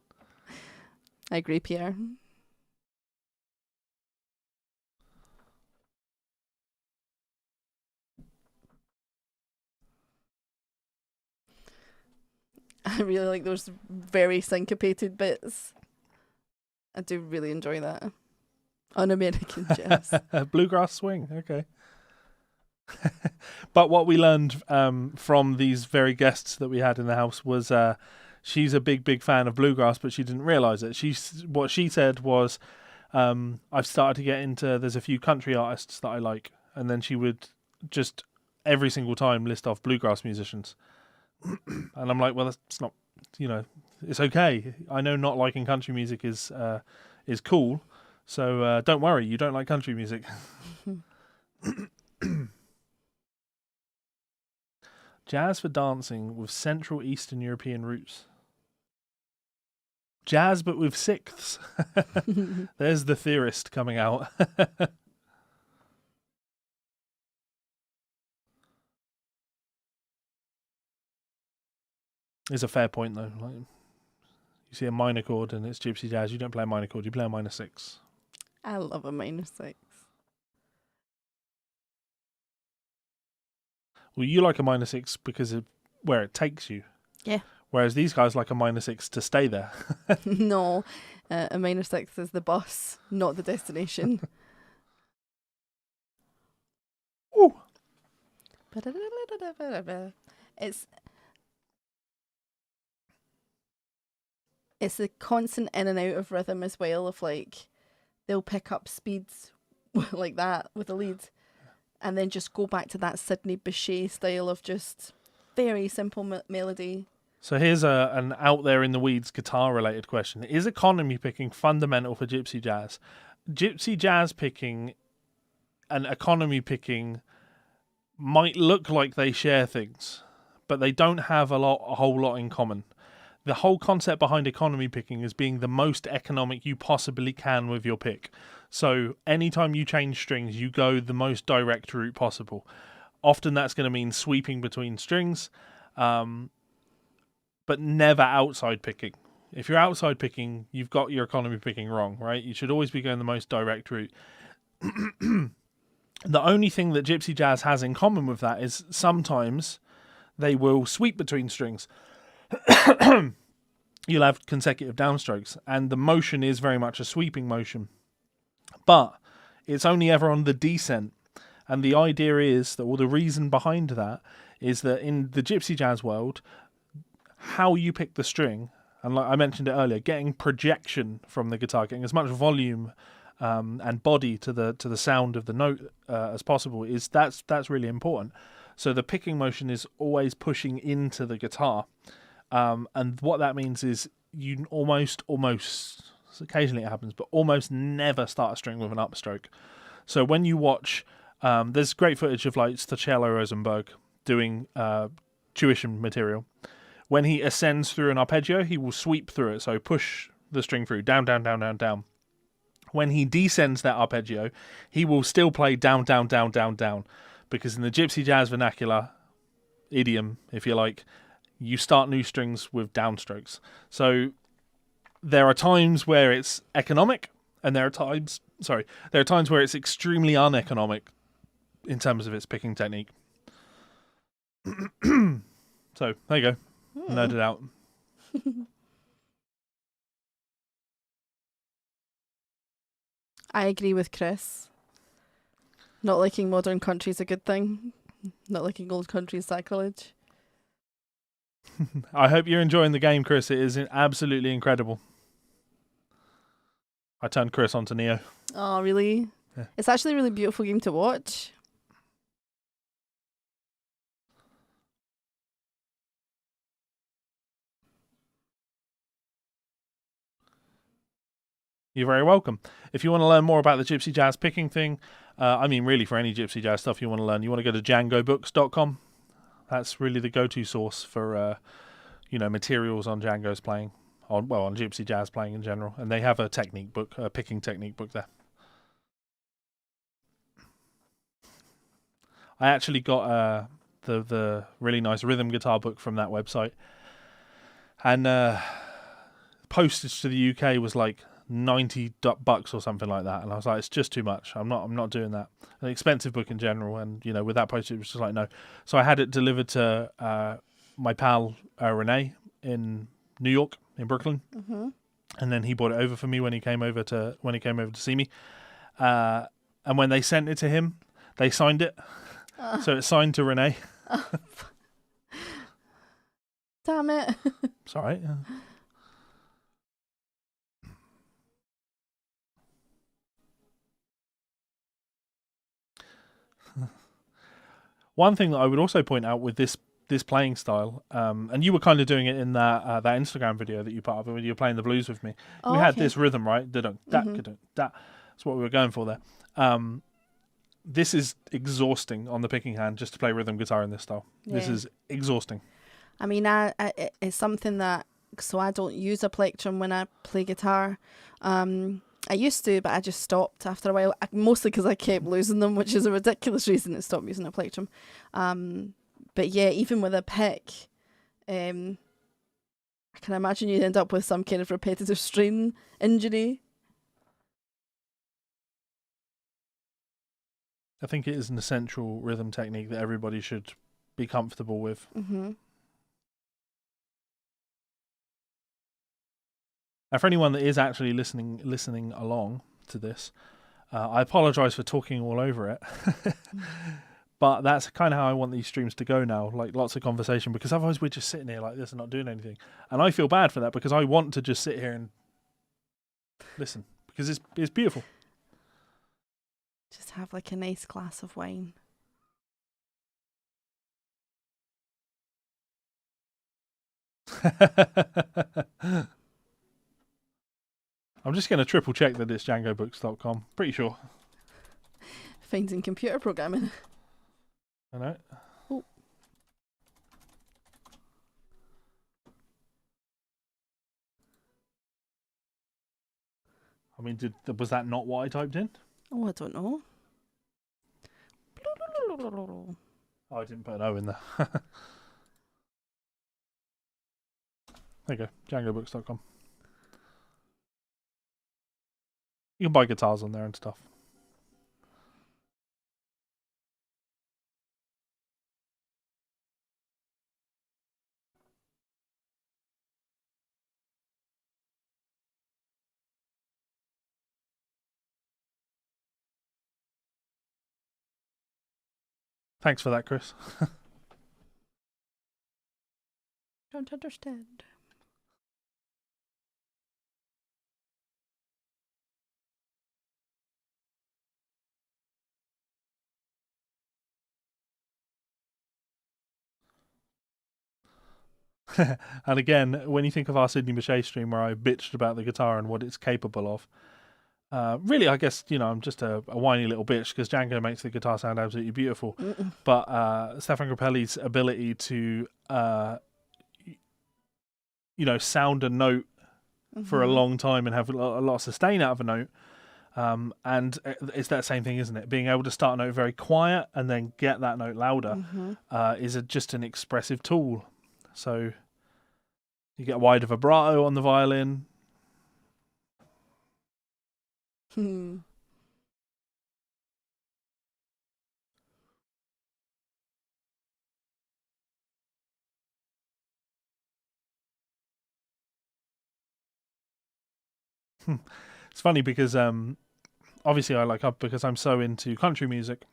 I agree, Pierre. I really like those very syncopated bits. I do really enjoy that. On American Jazz. Bluegrass swing, okay. But what we learned from these very guests that we had in the house was she's a big fan of bluegrass, but she didn't realise it. What she said was, I've started to get into, there's a few country artists that I like, and then she would just every single time list off bluegrass musicians. And I'm like, well, that's not, you know, it's okay. I know not liking country music is cool, so don't worry, you don't like country music. Jazz for dancing with Central Eastern European roots. Jazz but with sixths. There's the theorist coming out. It's a fair point though. Like, you see a minor chord and it's Gypsy Jazz, you don't play a minor chord, you play a minor six. I love a minor six. Well, you like a minor six because of where it takes you. Yeah. Whereas these guys like a minor six to stay there. No, a minor six is the bus, not the destination. Ooh. It's the constant in and out of rhythm as well, of like, they'll pick up speeds like that with a lead and then just go back to that Sidney Bechet style of just very simple melody. So here's an out there in the weeds guitar related question. Is economy picking fundamental for Gypsy Jazz? Gypsy Jazz picking and economy picking might look like they share things, but they don't have a whole lot in common. The whole concept behind economy picking is being the most economic you possibly can with your pick. So anytime you change strings, you go the most direct route possible. Often that's going to mean sweeping between strings, but never outside picking. If you're outside picking, you've got your economy picking wrong, right? You should always be going the most direct route. The only thing that Gypsy Jazz has in common with that is sometimes they will sweep between strings. You'll have consecutive downstrokes, and the motion is very much a sweeping motion. But it's only ever on the descent. And the idea is that, or the reason behind that, is that in the Gypsy Jazz world, how you pick the string, and like I mentioned it earlier, getting projection from the guitar, getting as much volume and body to the sound of the note as possible, that's really important. So the picking motion is always pushing into the guitar. And what that means is you almost, occasionally it happens, but almost never start a string with an upstroke. So when you watch, there's great footage of like Stacello Rosenberg doing tuition material, When he ascends through an arpeggio, he will sweep through it. So push the string through, down, down, down, down, down. When he descends that arpeggio, he will still play down, down, down, down, down. Because in the Gypsy Jazz vernacular, idiom, if you like, you start new strings with downstrokes. So there are times where it's economic, and there are times where it's extremely uneconomic in terms of its picking technique. So there you go. Nerded out. I agree with Chris. Not liking modern country is a good thing. Not liking old country is sacrilege. I hope you're enjoying the game, Chris. It is absolutely incredible. I turned Chris onto Neo. Oh, really? Yeah. It's actually a really beautiful game to watch. You're very welcome. If you want to learn more about the Gypsy Jazz picking thing, I mean, really, for any Gypsy Jazz stuff you want to learn, you want to go to djangobooks.com. That's really the go-to source for, materials on Django's playing, on Gypsy Jazz playing in general. And they have a technique book, a picking technique book there. I actually got the really nice rhythm guitar book from that website, and postage to the UK was like $90 or something like that, and I was like, it's just too much. I'm not doing that. An expensive book in general, and with that postage, it was just like, no. So I had it delivered to my pal Renee in New York, in Brooklyn, and then he brought it over for me when he came over to see me. And when they sent it to him, they signed it, so it's signed to Renee. Damn it! It's all right. One thing that I would also point out with this playing style, and you were kind of doing it in that Instagram video that you put up when you were playing the blues with me. We had this rhythm, right? That's what we were going for there. This is exhausting on the picking hand just to play rhythm guitar in this style. Yeah. This is exhausting. I mean, it's something that, so I don't use a plectrum when I play guitar. I used to, but I just stopped after a while, mostly because I kept losing them, which is a ridiculous reason to stop using a plectrum. But yeah, even with a pick, I can imagine you'd end up with some kind of repetitive strain injury. I think it is an essential rhythm technique that everybody should be comfortable with. Now, for anyone that is actually listening along to this, I apologise for talking all over it, but that's kind of how I want these streams to go now, like lots of conversation, because otherwise we're just sitting here like this and not doing anything. And I feel bad for that, because I want to just sit here and listen, because it's beautiful. Just have like a nice glass of wine. I'm just going to triple check that it's djangobooks.com. Pretty sure. Finding computer programming. I know. Oh. I mean, was that not what I typed in? Oh, I don't know. Oh, I didn't put an O in there. There you go, djangobooks.com. You can buy guitars on there and stuff. Thanks for that, Chris. Don't understand. And again, when you think of our Sydney Bechet stream where I bitched about the guitar and what it's capable of, really, I guess, I'm just a whiny little bitch, because Django makes the guitar sound absolutely beautiful. But Stefan Grappelli's ability to sound a note for a long time and have a lot of sustain out of a note. And it's that same thing, isn't it? Being able to start a note very quiet and then get that note louder is just an expressive tool. So you get a wider vibrato on the violin. It's funny because obviously because I'm so into country music.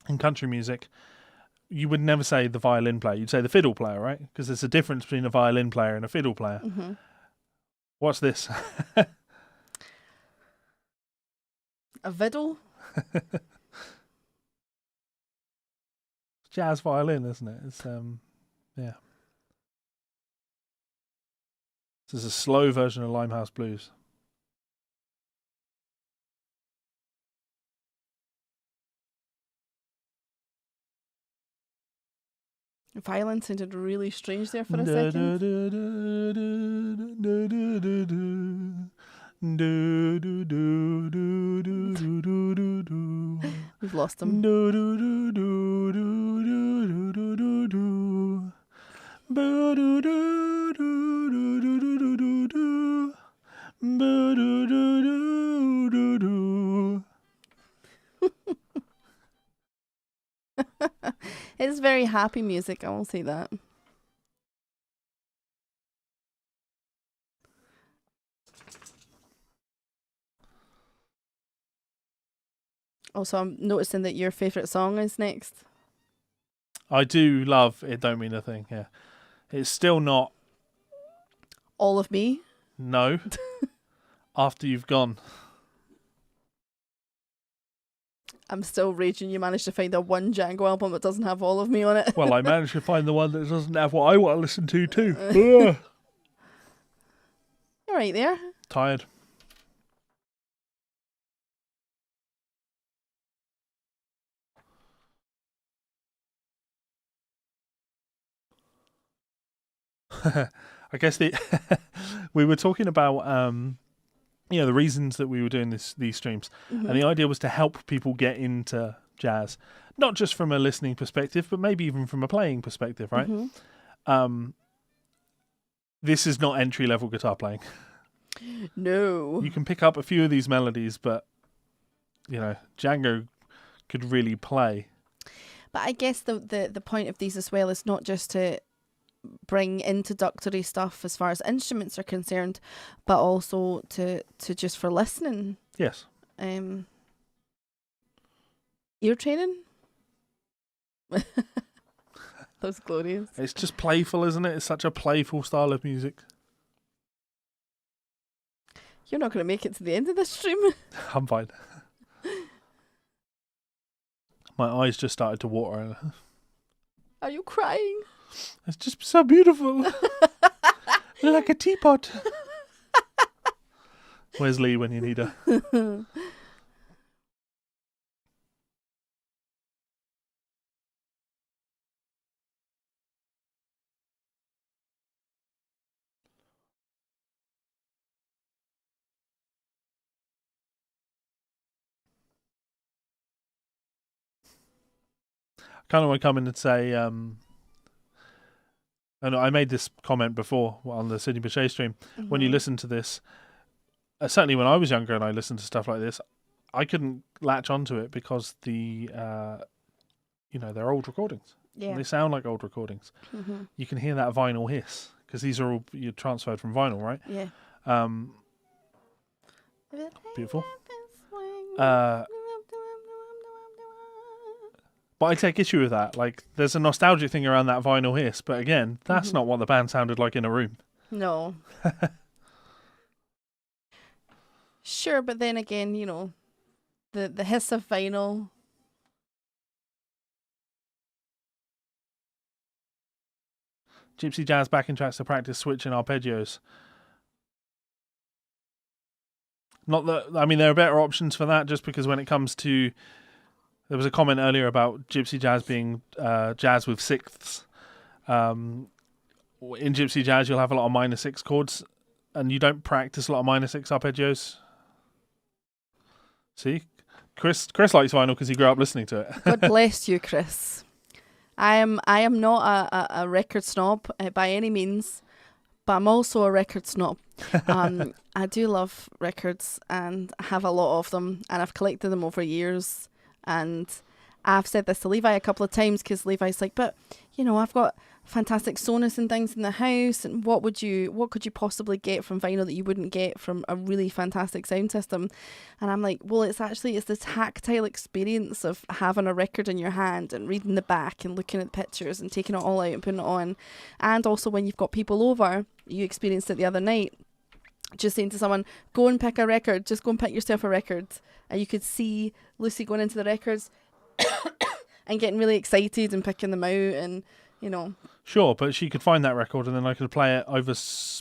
In country music, you would never say the violin player. You'd say the fiddle player, right? Because there's a difference between a violin player and a fiddle player. What's this? A fiddle? Jazz violin, isn't it? It's yeah. This is a slow version of Limehouse Blues. Violin sounded really strange there for a second. We've lost him. It's very happy music, I will say that. Also, I'm noticing that your favourite song is next. I do love It Don't Mean a Thing, yeah. It's still not... All of Me? No. After You've Gone. I'm still raging you managed to find a one Django album that doesn't have All of Me on it. Well, I managed to find the one that doesn't have what I want to listen to too. You're right there. Tired. I guess we were talking about the reasons that we were doing these streams, and the idea was to help people get into jazz, not just from a listening perspective, but maybe even from a playing perspective, right? This is not entry-level guitar playing. No. You can pick up a few of these melodies, but Django could really play. But I guess the point of these as well is not just to bring introductory stuff as far as instruments are concerned, but also to just for listening. Yes. Ear training. That was glorious. It's just playful, isn't it? It's such a playful style of music. You're not going to make it to the end of this stream. I'm fine. My eyes just started to water. Are you crying? It's just so beautiful. Like a teapot. Where's Lee when you need her? I kind of want to come in and say, and I made this comment before on the Sydney Bechet stream. When you listen to this, certainly when I was younger and I listened to stuff like this, I couldn't latch onto it because they're old recordings. Yeah. They sound like old recordings. You can hear that vinyl hiss because these are all you transferred from vinyl, right? Yeah. Beautiful. But I take issue with that. Like, there's a nostalgic thing around that vinyl hiss, but again, that's not what the band sounded like in a room. No. Sure, but then again, the hiss of vinyl. Gypsy Jazz backing tracks to practice switching arpeggios. Not that, there are better options for that, just because when it comes to... There was a comment earlier about Gypsy Jazz being jazz with sixths. in Gypsy Jazz, you'll have a lot of minor 6 chords, and you don't practice a lot of minor 6 arpeggios. See, Chris likes vinyl because he grew up listening to it. God bless you, Chris. I am not a record snob by any means, but I'm also a record snob. I do love records and I have a lot of them, and I've collected them over years. And I've said this to Levi a couple of times because Levi's like, but I've got fantastic Sonos and things in the house, and what could you possibly get from vinyl that you wouldn't get from a really fantastic sound system? And I'm like, well, it's the tactile experience of having a record in your hand and reading the back and looking at the pictures and taking it all out and putting it on. And also when you've got people over, you experienced it the other night, just saying to someone, go and pick a record, just go and pick yourself a record. And you could see Lucy going into the records and getting really excited and picking them out, and Sure, but she could find that record and then I could play it over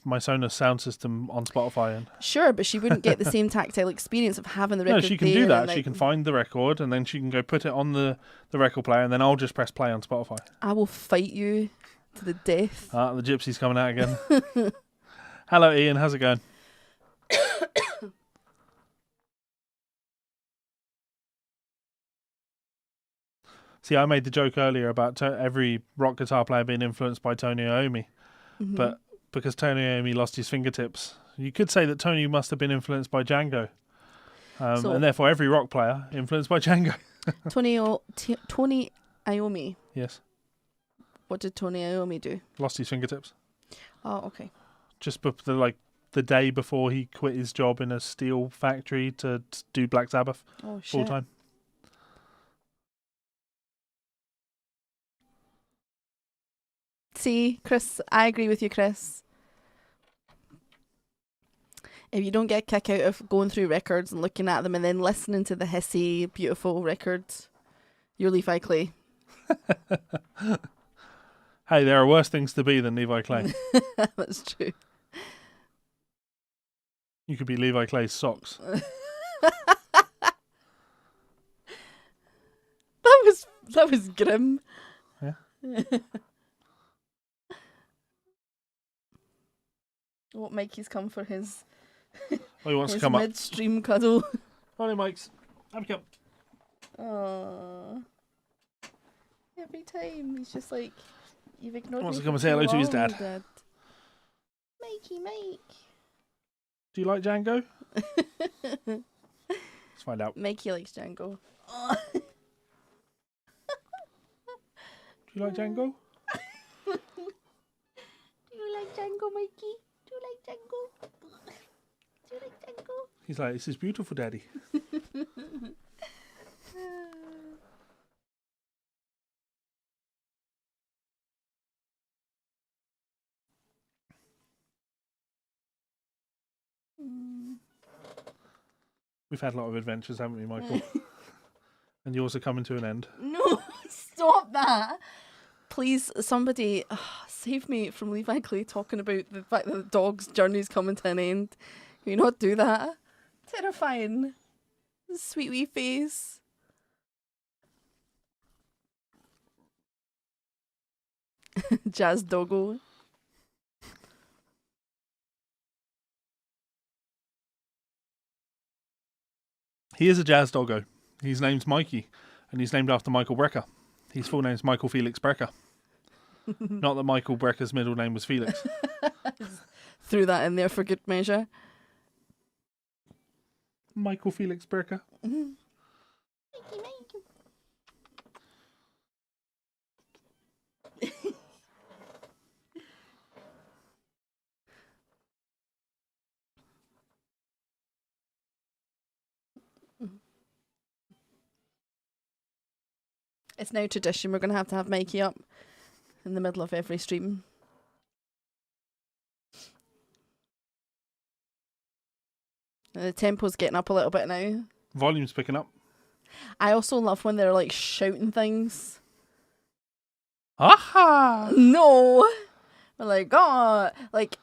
my Sonos sound system on Spotify. And sure, but she wouldn't get the same tactile experience of having the record. No, she can do that. She can find the record and then she can go put it on the record player, and then I'll just press play on Spotify. I will fight you to the death. The gypsy's coming out again. Hello, Ian. How's it going? See, I made the joke earlier about every rock guitar player being influenced by Tony Iommi, but because Tony Iommi lost his fingertips, you could say that Tony must have been influenced by Django, and therefore every rock player influenced by Django. Tony Iommi. Yes. What did Tony Iommi do? Lost his fingertips. Oh, okay. Just the day before he quit his job in a steel factory to do Black Sabbath full time. See, Chris, I agree with you, Chris. If you don't get a kick out of going through records and looking at them and then listening to the hissy, beautiful records, you're Levi Clay. Hey, there are worse things to be than Levi Clay. That's true. You could be Levi Clay's socks. That was grim. Yeah. What Mikey's come for his he wants to come up. Midstream cuddle. Morning, Mikes. Have a cup. Aww. Every time he's just like, you've ignored me. Wants to come and say hello to his dad. Mikey, Mike. Do you like Django? Let's find out. Mikey likes Django. Do you like Django? Do you like Django, Mikey? Do you like Django? Do you like Django? He's like, this is beautiful, Daddy. We've had a lot of adventures, haven't we, Michael? And yours are coming to an end. No, stop that. Please, somebody save me from Levi Clay talking about the fact that the dog's journey's coming to an end. Can you not do that? Terrifying. Sweet wee face. Jazz doggo. He is a jazz doggo. His name's Mikey, and he's named after Michael Brecker. His full name's Michael Felix Brecker. Not that Michael Brecker's middle name was Felix. Threw that in there for good measure. Michael Felix Brecker. Mm-hmm. It's now tradition. We're going to have Mikey up in the middle of every stream. The tempo's getting up a little bit now. Volume's picking up. I also love when they're like shouting things. Aha! No! We're like, oh! Like,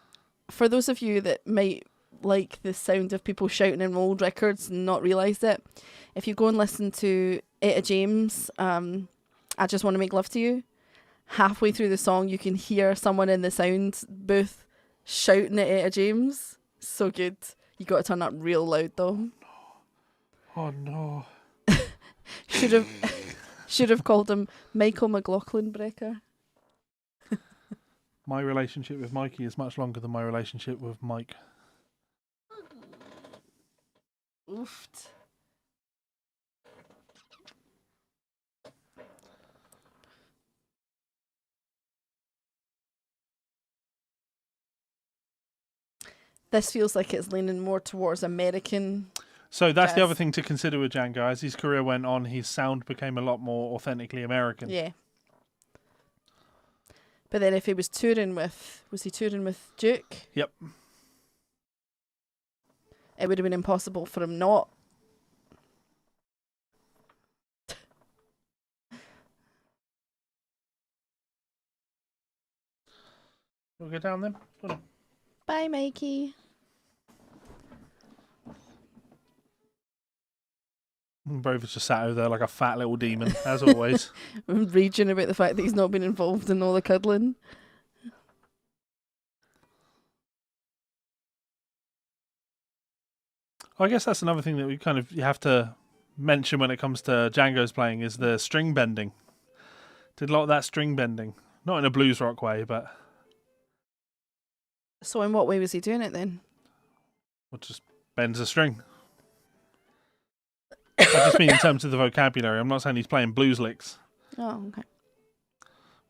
for those of you that might like the sound of people shouting in old records and not realise it, if you go and listen to Etta James, I Just Want to Make Love to You, halfway through the song, you can hear someone in the sound booth shouting it at James. So good. You got to turn up real loud though. Oh no. Should have called him Michael McLaughlin Brecker. My relationship with Mikey is much longer than my relationship with Mike. Oofed. This feels like it's leaning more towards American. So that's jazz. the other thing to consider with Django. As his career went on, his sound became a lot more authentically American. Yeah. But then if he was he touring with Duke? Yep. It would have been impossible for him not. We'll go down then. Hold on. Bye, Mikey. Brover's just sat over there like a fat little demon, as always. I'm raging about the fact that he's not been involved in all the cuddling. I guess that's another thing that you have to mention when it comes to Django's playing is the string bending. Did a lot of that string bending. Not in a blues rock way, but... So in what way was he doing it then? Well, just bends a string. I just mean in terms of the vocabulary. I'm not saying he's playing blues licks. Oh, okay.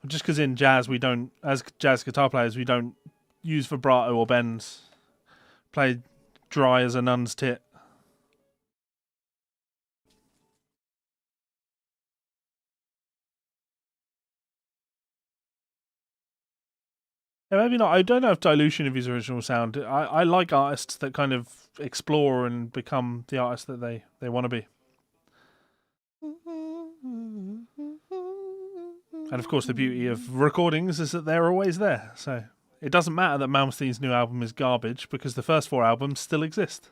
Just because in jazz, we don't, as jazz guitar players, we don't use vibrato or bends. Play dry as a nun's tit. Yeah, maybe not. I don't know if dilution of his original sound. I like artists that kind of explore and become the artists that they want to be. And of course, the beauty of recordings is that they're always there. So it doesn't matter that Malmsteen's new album is garbage because the first 4 albums still exist.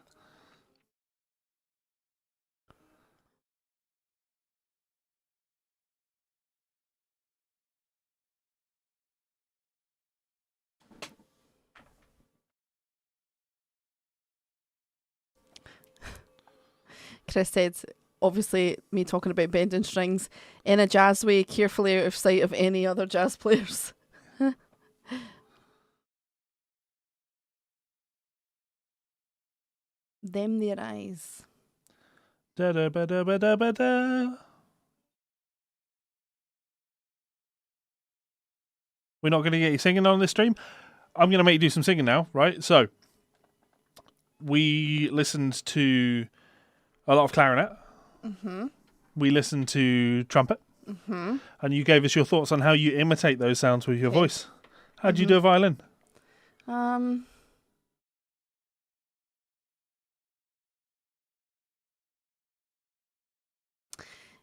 Chris said, obviously, me talking about bending strings in a jazz way, carefully out of sight of any other jazz players. Them their eyes. Da da ba da ba da ba da. We're not going to get you singing on this stream. I'm going to make you do some singing now, right? So, we listened to a lot of clarinet. Mm-hmm. We listened to trumpet. Mm-hmm. And you gave us your thoughts on how you imitate those sounds with your voice. How do you do a violin?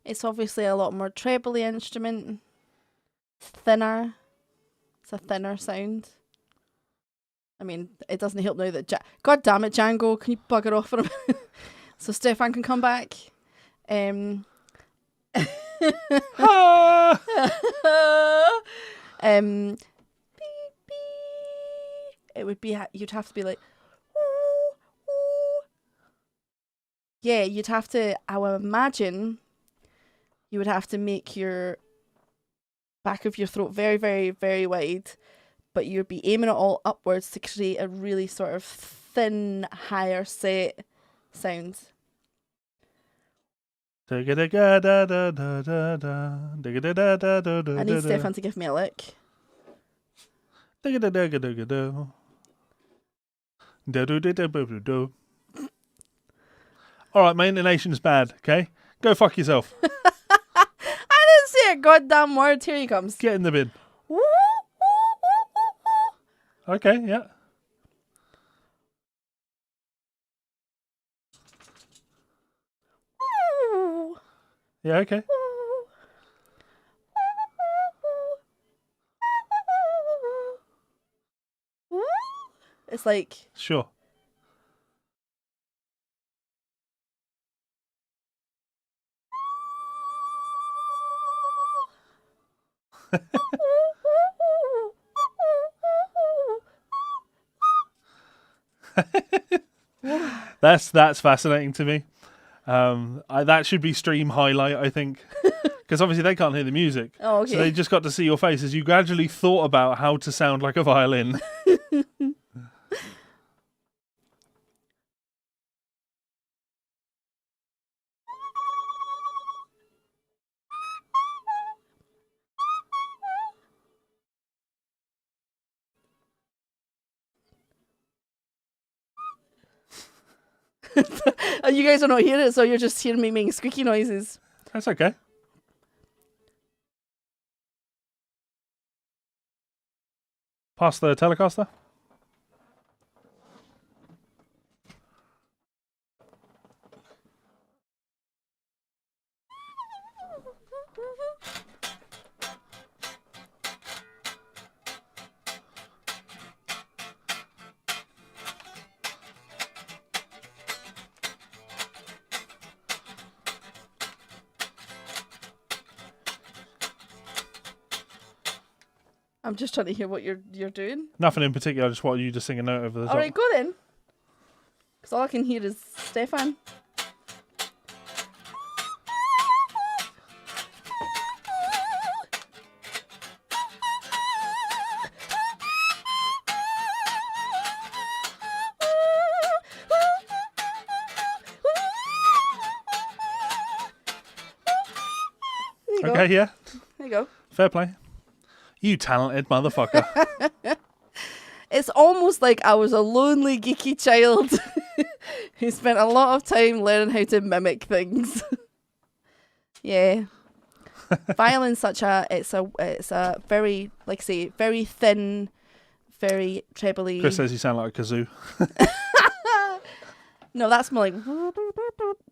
It's obviously a lot more trebly instrument. Thinner. It's a thinner sound. I mean, it doesn't help now that... God damn it, Django. Can you bugger off for a minute? So Stefan can come back. It would be... You'd have to be like... Yeah, you'd have to... I would imagine... You would have to make your back of your throat very, very, very wide, but you'd be aiming it all upwards to create a really sort of thin, higher set sound. I need Stefan to give me a lick. Alright, my intonation's bad, okay? Go fuck yourself. I didn't say a goddamn word. Here he comes. Get in the bin. Okay, yeah. Yeah, okay. It's like... Sure. That's fascinating to me. That should be stream highlight, I think, because obviously they can't hear the music. Oh, okay. So they just got to see your face as you gradually thought about how to sound like a violin. You guys are not hearing it, so you're just hearing me making squeaky noises. That's okay. Pass the Telecaster. I'm just trying to hear what you're doing. Nothing in particular. I just wanted you to sing a note over the top. All right, go then. Because all I can hear is Stefan. There you go. Okay, yeah. There you go. Fair play. You talented motherfucker. It's almost like I was a lonely, geeky child who spent a lot of time learning how to mimic things. Yeah. Violin's it's a very, like I say, very thin, very trebly. Chris says you sound like a kazoo. No, that's more like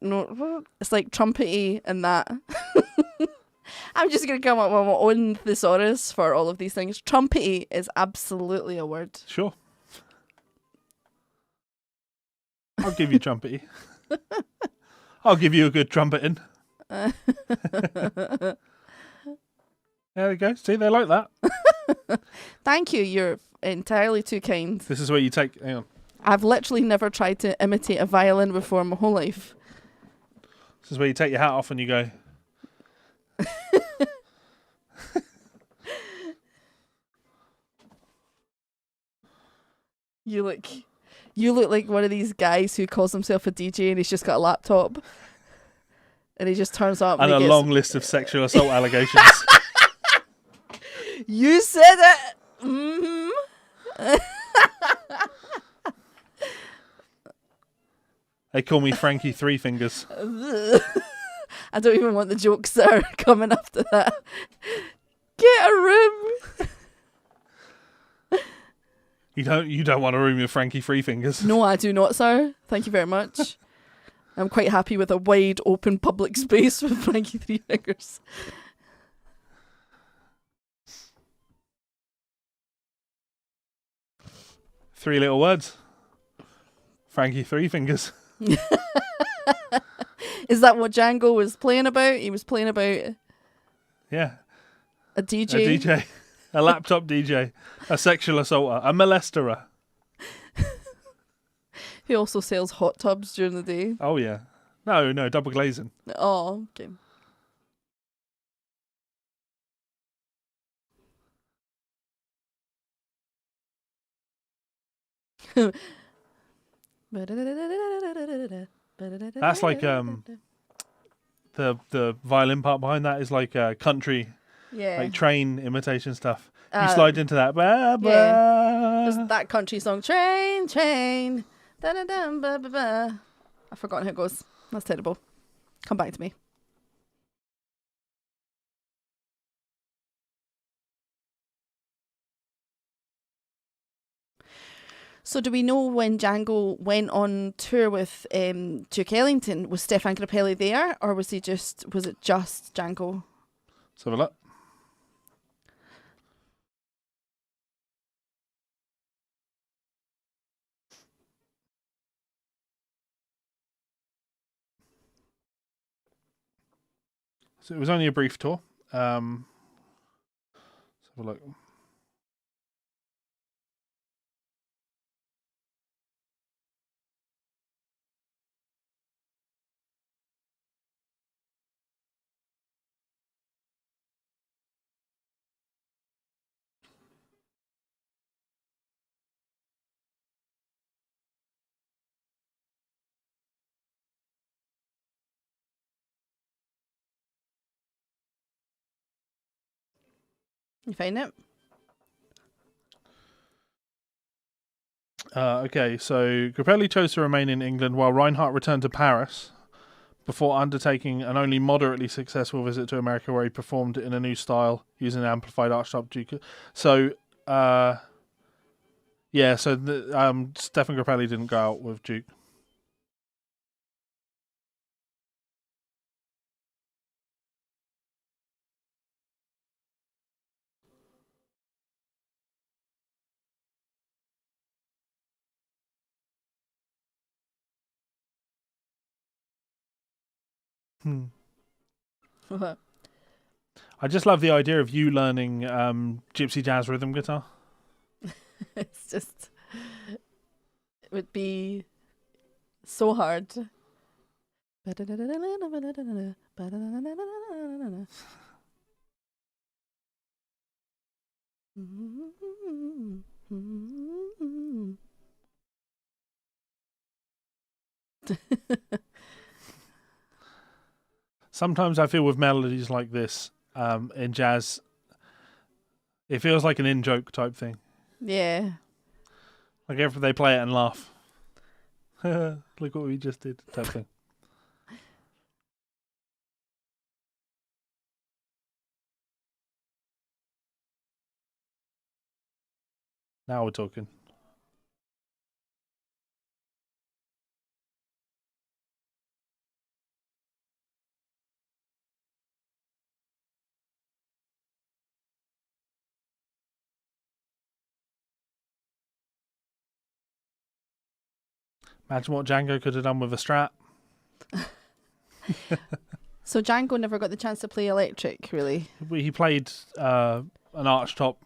no, it's like trumpety and that. I'm just going to come up with my own thesaurus for all of these things. Trumpety is absolutely a word. Sure. I'll give you trumpety. I'll give you a good trumpeting. There we go. See, they like that. Thank you. You're entirely too kind. This is where you take... Hang on. I've literally never tried to imitate a violin before in my whole life. This is where you take your hat off and you go... You look like one of these guys who calls himself a DJ and he's just got a laptop and he just turns up and a long list of sexual assault allegations. You said it. Mm-hmm. They call me Frankie Three Fingers. I don't even want the jokes that are coming after that. Get a room. You don't want a room with Frankie Three Fingers. No, I do not, sir. Thank you very much. I'm quite happy with a wide open public space with Frankie Three Fingers. Three little words. Frankie Three Fingers. Is that what Django was playing about? He was playing about Yeah. a DJ. A DJ. A laptop DJ. A sexual assaulter. A molesterer. He also sells hot tubs during the day. Oh, yeah. No, double glazing. Oh, okay. That's like the violin part behind that is like country, yeah, like train imitation stuff. You slide into that. Bah, bah. Yeah. There's that country song, Train, Train. Da-da-dum, ba, ba, ba. I've forgotten how it goes. That's terrible. Come back to me. So do we know when Django went on tour with Duke Ellington? Was Stefan Grappelli there, or was it just Django? Let's have a look. So it was only a brief tour. Let's have a look. You find it? Okay, so Grappelli chose to remain in England while Reinhardt returned to Paris before undertaking an only moderately successful visit to America, where he performed in a new style using an amplified archtop Duke. So, yeah, so Stefan Grappelli didn't go out with Duke. I just love the idea of you learning Gypsy Jazz rhythm guitar. It's just, it would be so hard. Sometimes I feel with melodies like this in jazz, it feels like an in-joke type thing. Yeah. Like if they play it and laugh. Look what we just did type thing. Now we're talking. Imagine what Django could have done with a Strat. So Django never got the chance to play electric, really? He played an archtop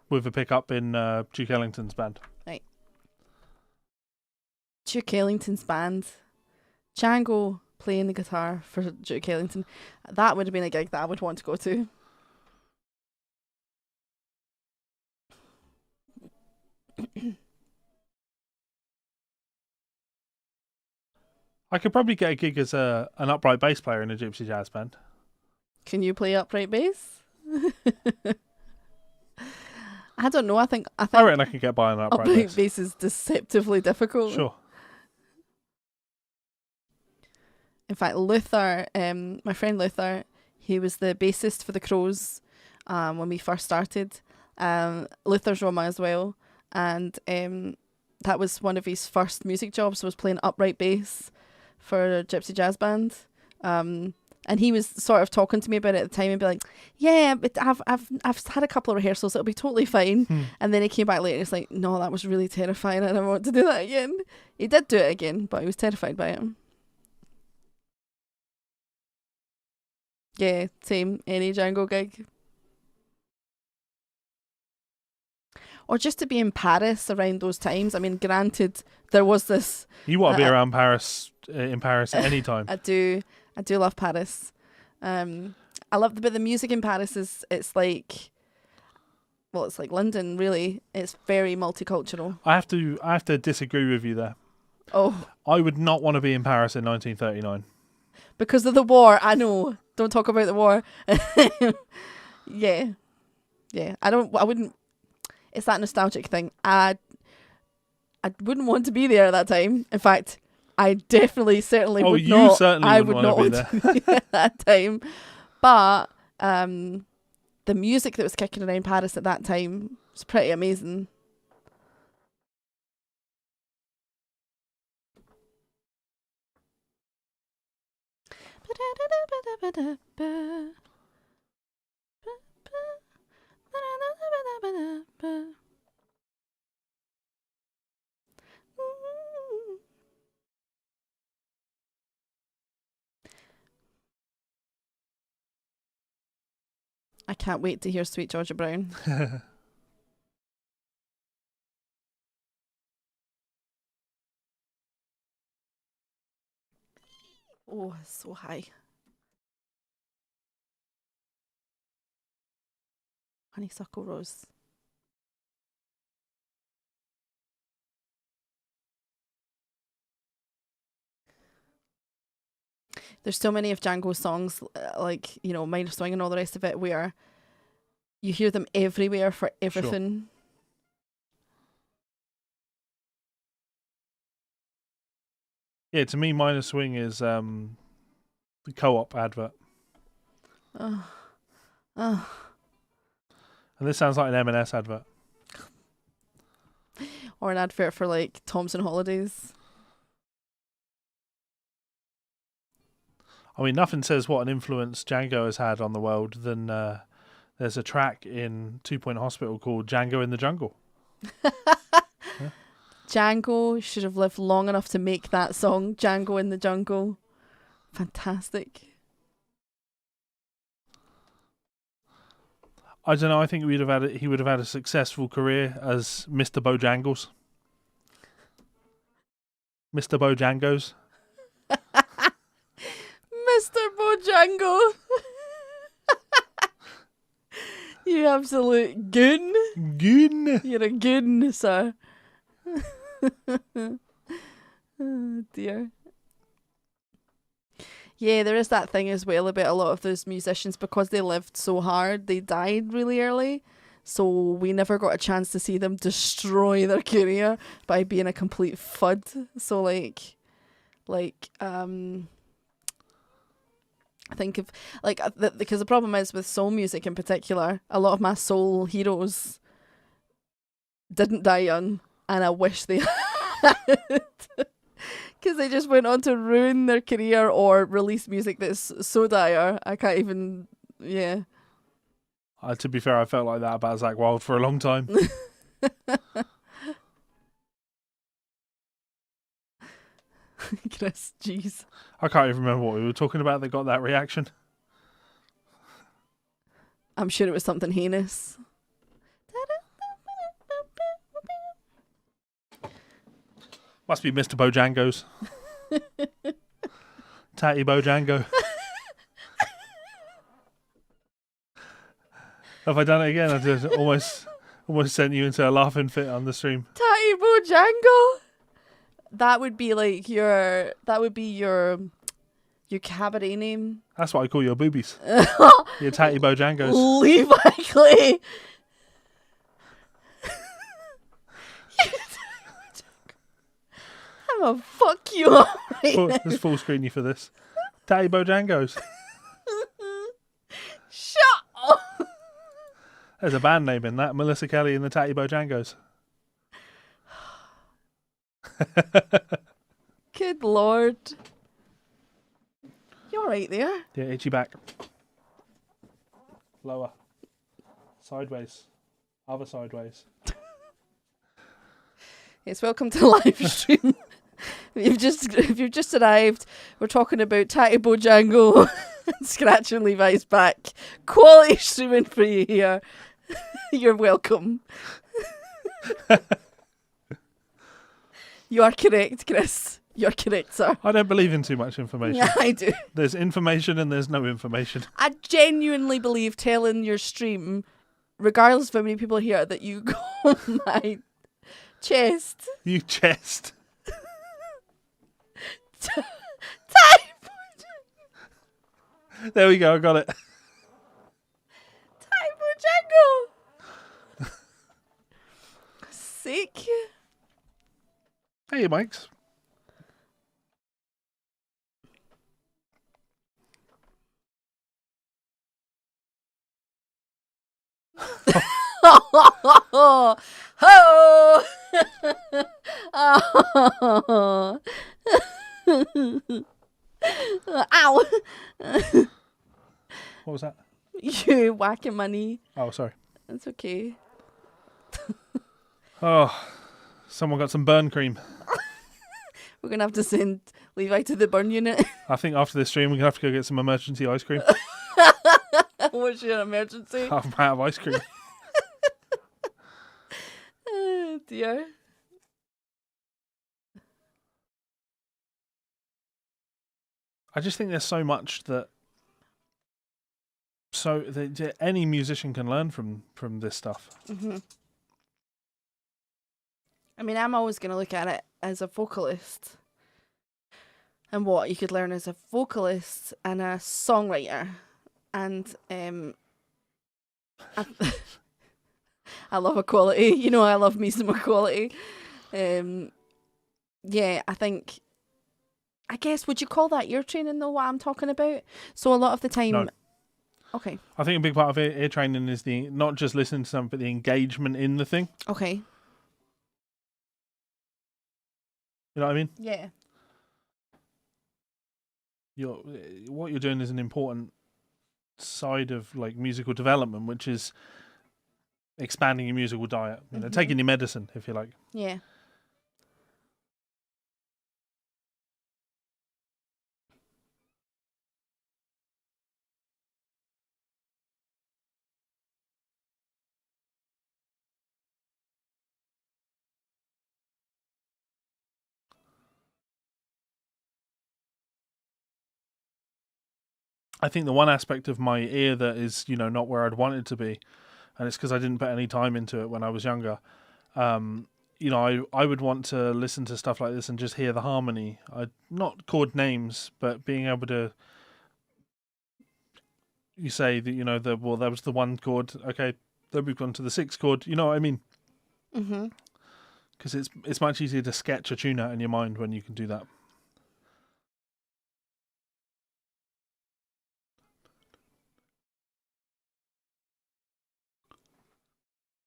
with a pickup in Duke Ellington's band. Right. Duke Ellington's band. Django playing the guitar for Duke Ellington. That would have been a gig that I would want to go to. I could probably get a gig as an upright bass player in a Gypsy Jazz band. Can you play upright bass? I don't know. I think I reckon I can get by on an upright bass. Bass is deceptively difficult. Sure. In fact, Luther, my friend Luther, he was the bassist for the Crows when we first started. Luther's Roma as well, and that was one of his first music jobs, was playing upright bass for a Gypsy Jazz band. And he was sort of talking to me about it at the time and be like, yeah, but I've had a couple of rehearsals, it'll be totally fine. And then he came back later and he's like, no, that was really terrifying, I don't want to do that again. He did do it again, but he was terrified by it. Yeah, same, any Django gig. Or just to be in Paris around those times. I mean, granted, there was this... You want to be around Paris, in Paris at any time. I do love Paris. I love the music in Paris it's like London, really. It's very multicultural. I have to disagree with you there. Oh. I would not want to be in Paris in 1939. Because of the war, I know. Don't talk about the war. Yeah. I wouldn't. It's that nostalgic thing. I wouldn't want to be there at that time. In fact, I definitely, certainly would not. Oh, you certainly I would not want to be there at that time. But the music that was kicking around Paris at that time was pretty amazing. I can't wait to hear Sweet Georgia Brown. Oh, it's so high. Honeysuckle Rose. There's so many of Django's songs, like, Minor Swing and all the rest of it, where you hear them everywhere for everything. Yeah, to me, minor swing is the co-op advert. Oh. And this sounds like an M&S advert. Or an advert for like Thompson Holidays. I mean, nothing says what an influence Django has had on the world than there's a track in 2 Point Hospital called Django in the Jungle. Yeah. Django should have lived long enough to make that song, Django in the Jungle. Fantastic. I don't know. I think he would have had a successful career as Mr. Bojangles. Mr. Bojangos. Mr. Bojango. You absolute goon. Goon. You're a goon, sir. Oh dear. Yeah, there is that thing as well about a lot of those musicians, because they lived so hard, they died really early. So we never got a chance to see them destroy their career by being a complete FUD. So I think of because the problem is with soul music in particular, a lot of my soul heroes didn't die young, and I wish they had. Because they just went on to ruin their career or release music that's so dire. I can't even, yeah. To be fair, I felt like that about Zakk Wylde for a long time. Chris, jeez. I can't even remember what we were talking about that got that reaction. I'm sure it was something heinous. Must be Mr. Bojangos. Tatty Bojango. Have I done it again? I just almost sent you into a laughing fit on the stream. Tatty Bojango. That would be like your cabaret name. That's what I call your boobies. Your Tatty Bojangos. Levi Clay. I'm gonna fuck you up right now. Let's full screen you for this. Tatty Bojangos. Shut up. There's a band name in that. Melissa Kelly and the Tatty Bojangos. Good lord. You alright there? Yeah, itchy back. Lower. Sideways. Other sideways. Yes, welcome to the live stream. If you've just arrived, we're talking about Tatty Bojango scratching Levi's back. Quality streaming for you here. You're welcome. You are correct, Chris. You're correct, sir. I don't believe in too much information. Yeah, I do. There's information and there's no information. I genuinely believe telling your stream, regardless of how many people are here, that you go my chest. You chest. There we go, I got it. Django. Sick. Hey, Mikes. Ho! Oh. Ow! What was that? You whacking my knee. Oh, sorry. That's okay. Oh, someone got some burn cream. We're going to have to send Levi to the burn unit. I think after this stream, we're going to have to go get some emergency ice cream. What's your emergency? I'm out of ice cream. Oh, dear. I just think there's so much that any musician can learn from this stuff. Mm-hmm. I mean, I'm always going to look at it as a vocalist and what you could learn as a vocalist and a songwriter. And I, I love equality. You know, I love me some equality. Yeah, I guess, would you call that ear training though, what I'm talking about? So a lot of the time... No. Okay. I think a big part of ear training is the not just listening to something, but the engagement in the thing. Okay. You know what I mean? Yeah. What you're doing is an important side of like musical development, which is expanding your musical diet. You know, taking your medicine, if you like. Yeah. I think the one aspect of my ear that is, you know, not where I'd want it to be, and it's because I didn't put any time into it when I was younger. You know, I would want to listen to stuff like this and just hear the harmony. Not chord names, but being able to. You say that, you know, that was the one chord. Okay, then we've gone to the sixth chord. You know what I mean? Mm-hmm. Because it's much easier to sketch a tune out in your mind when you can do that.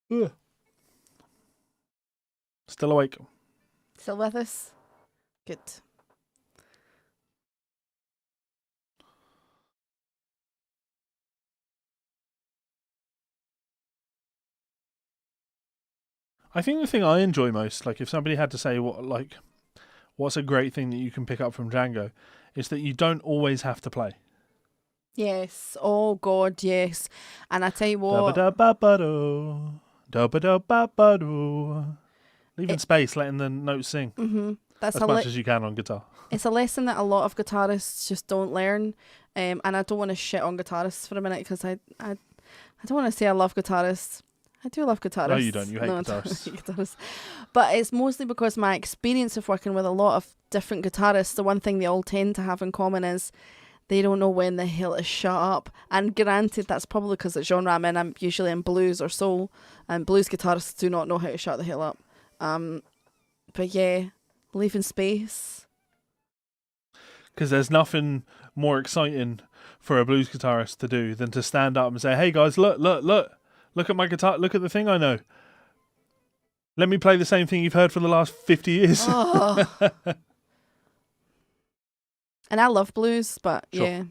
Ugh. Still awake. Still with us? Good. I think the thing I enjoy most, like if somebody had to say what's a great thing that you can pick up from Django, is that you don't always have to play. Yes. Oh, God, yes. And I tell you what... Leaving space, letting the notes sing. Mm-hmm. As much as you can on guitar. It's a lesson that a lot of guitarists just don't learn. And I don't want to shit on guitarists for a minute because I don't want to say I love guitarists. I do love guitarists. No, you don't. You hate I guitarists. don't hate guitarists. But it's mostly because my experience of working with a lot of different guitarists, the one thing they all tend to have in common is they don't know when the hell to shut up. And granted, that's probably because the genre I'm in. I'm usually in blues or soul, and blues guitarists do not know how to shut the hell up. But yeah, leaving space. Because there's nothing more exciting for a blues guitarist to do than to stand up and say, "Hey guys, look at my guitar, look at the thing I know. Let me play the same thing you've heard for the last 50 years." Oh. And I love blues, but Sure. yeah.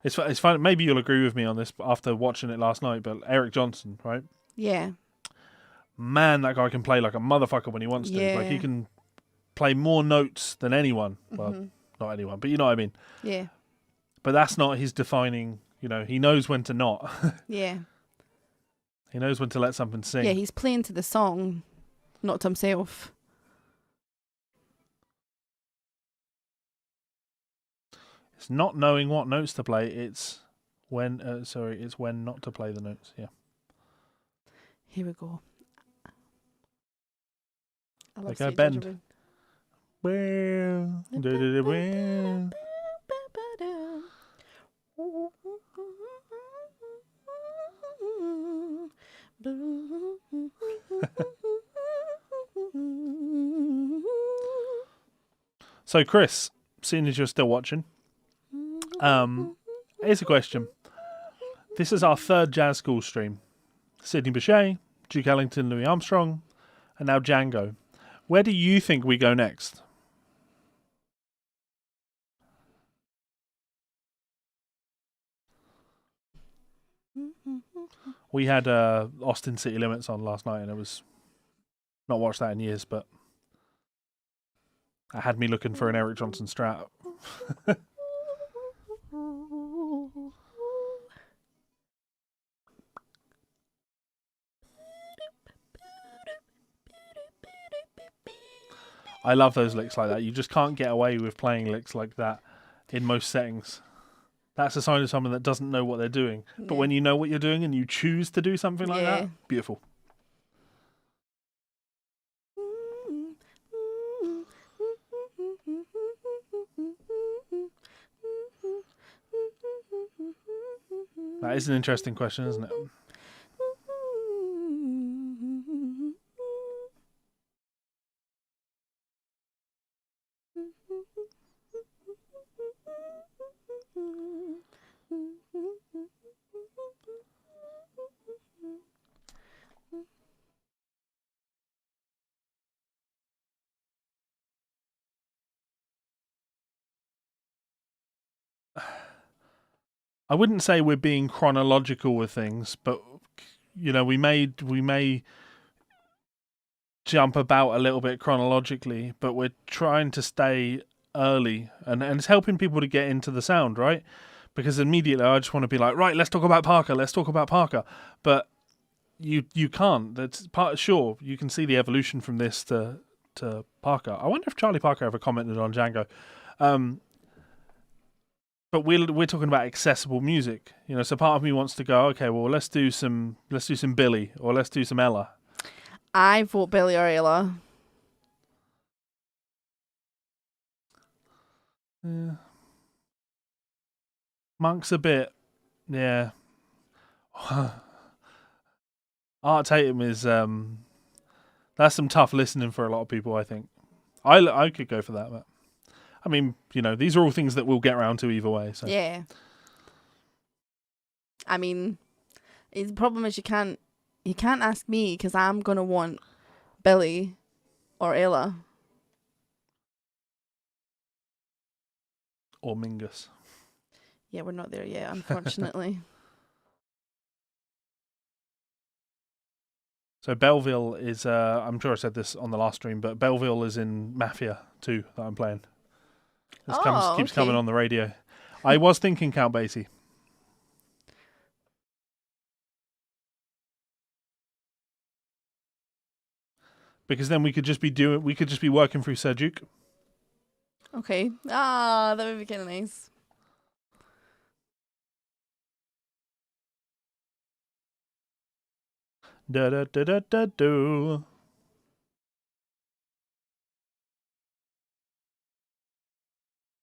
It's fun. Maybe you'll agree with me on this after watching it last night, but Eric Johnson, right? Yeah. Man, that guy can play like a motherfucker when he wants to. Yeah. Like he can play more notes than anyone. Well, not anyone, but you know what I mean. Yeah. But that's not his defining, you know, he knows when to not. Yeah. He knows when to let something sing. Yeah, he's playing to the song, not to himself. It's not knowing what notes to play, it's when it's when not to play the notes. Yeah. Here we go. I love Like I Sweet bend. Gingerbread. Well, So, Chris, seeing as you're still watching, here's a question. This is our third jazz school stream. Sidney Bechet, Duke Ellington, Louis Armstrong, and now Django. Where do you think we go next? We had Austin City Limits on last night, and it was not watched that in years, but it had me looking for an Eric Johnson Strat. I love those licks like that. You just can't get away with playing licks like that in most settings. That's a sign of someone that doesn't know what they're doing. But when you know what you're doing and you choose to do something like that, beautiful. That is an interesting question, isn't it? I wouldn't say we're being chronological with things, but you know, we may jump about a little bit chronologically, but we're trying to stay early, and it's helping people to get into the sound, right? Because immediately I just want to be like, right, let's talk about Parker, but you can't. That's part. Sure, you can see the evolution from this to Parker. I wonder if Charlie Parker ever commented on Django. But we're talking about accessible music, you know. So part of me wants to go, okay, well, let's do some Billy, or let's do some Ella. I vote Billy or Ella. Yeah. Monk's a bit, yeah. Art Tatum is that's some tough listening for a lot of people. I think I could go for that, but I mean, you know, these are all things that we'll get around to either way. So Yeah. I mean, the problem is you can't ask me because I'm gonna want Billy or Ella or Mingus. Yeah, we're not there yet, unfortunately. So Belleville is, I'm sure I said this on the last stream, but Belleville is in Mafia 2 that I'm playing. This keeps coming on the radio. I was thinking Count Basie. Because then we could just be working through Sir Duke. Okay. That would be kind of nice. Da da da da da do.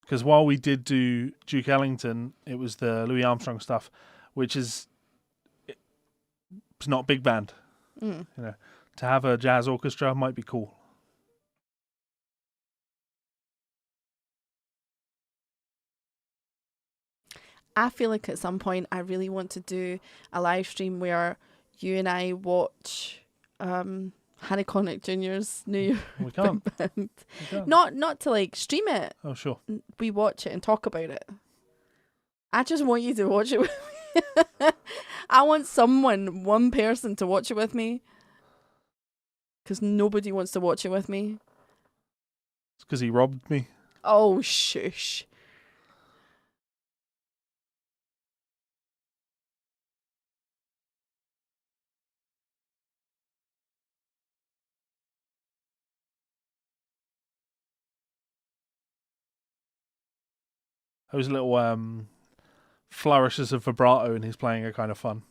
Because while we did do Duke Ellington, it was the Louis Armstrong stuff, which it's not big band. You know, to have a jazz orchestra might be cool. I feel like at some point I really want to do a live stream where you and I watch Harry Connick Jr.'s New Year. We can't. We can't. Not to like stream it. Oh, sure. We watch it and talk about it. I just want you to watch it with me. I want one person to watch it with me. Because nobody wants to watch it with me. It's because he robbed me. Oh, shush. Those little flourishes of vibrato and he's playing are kind of fun.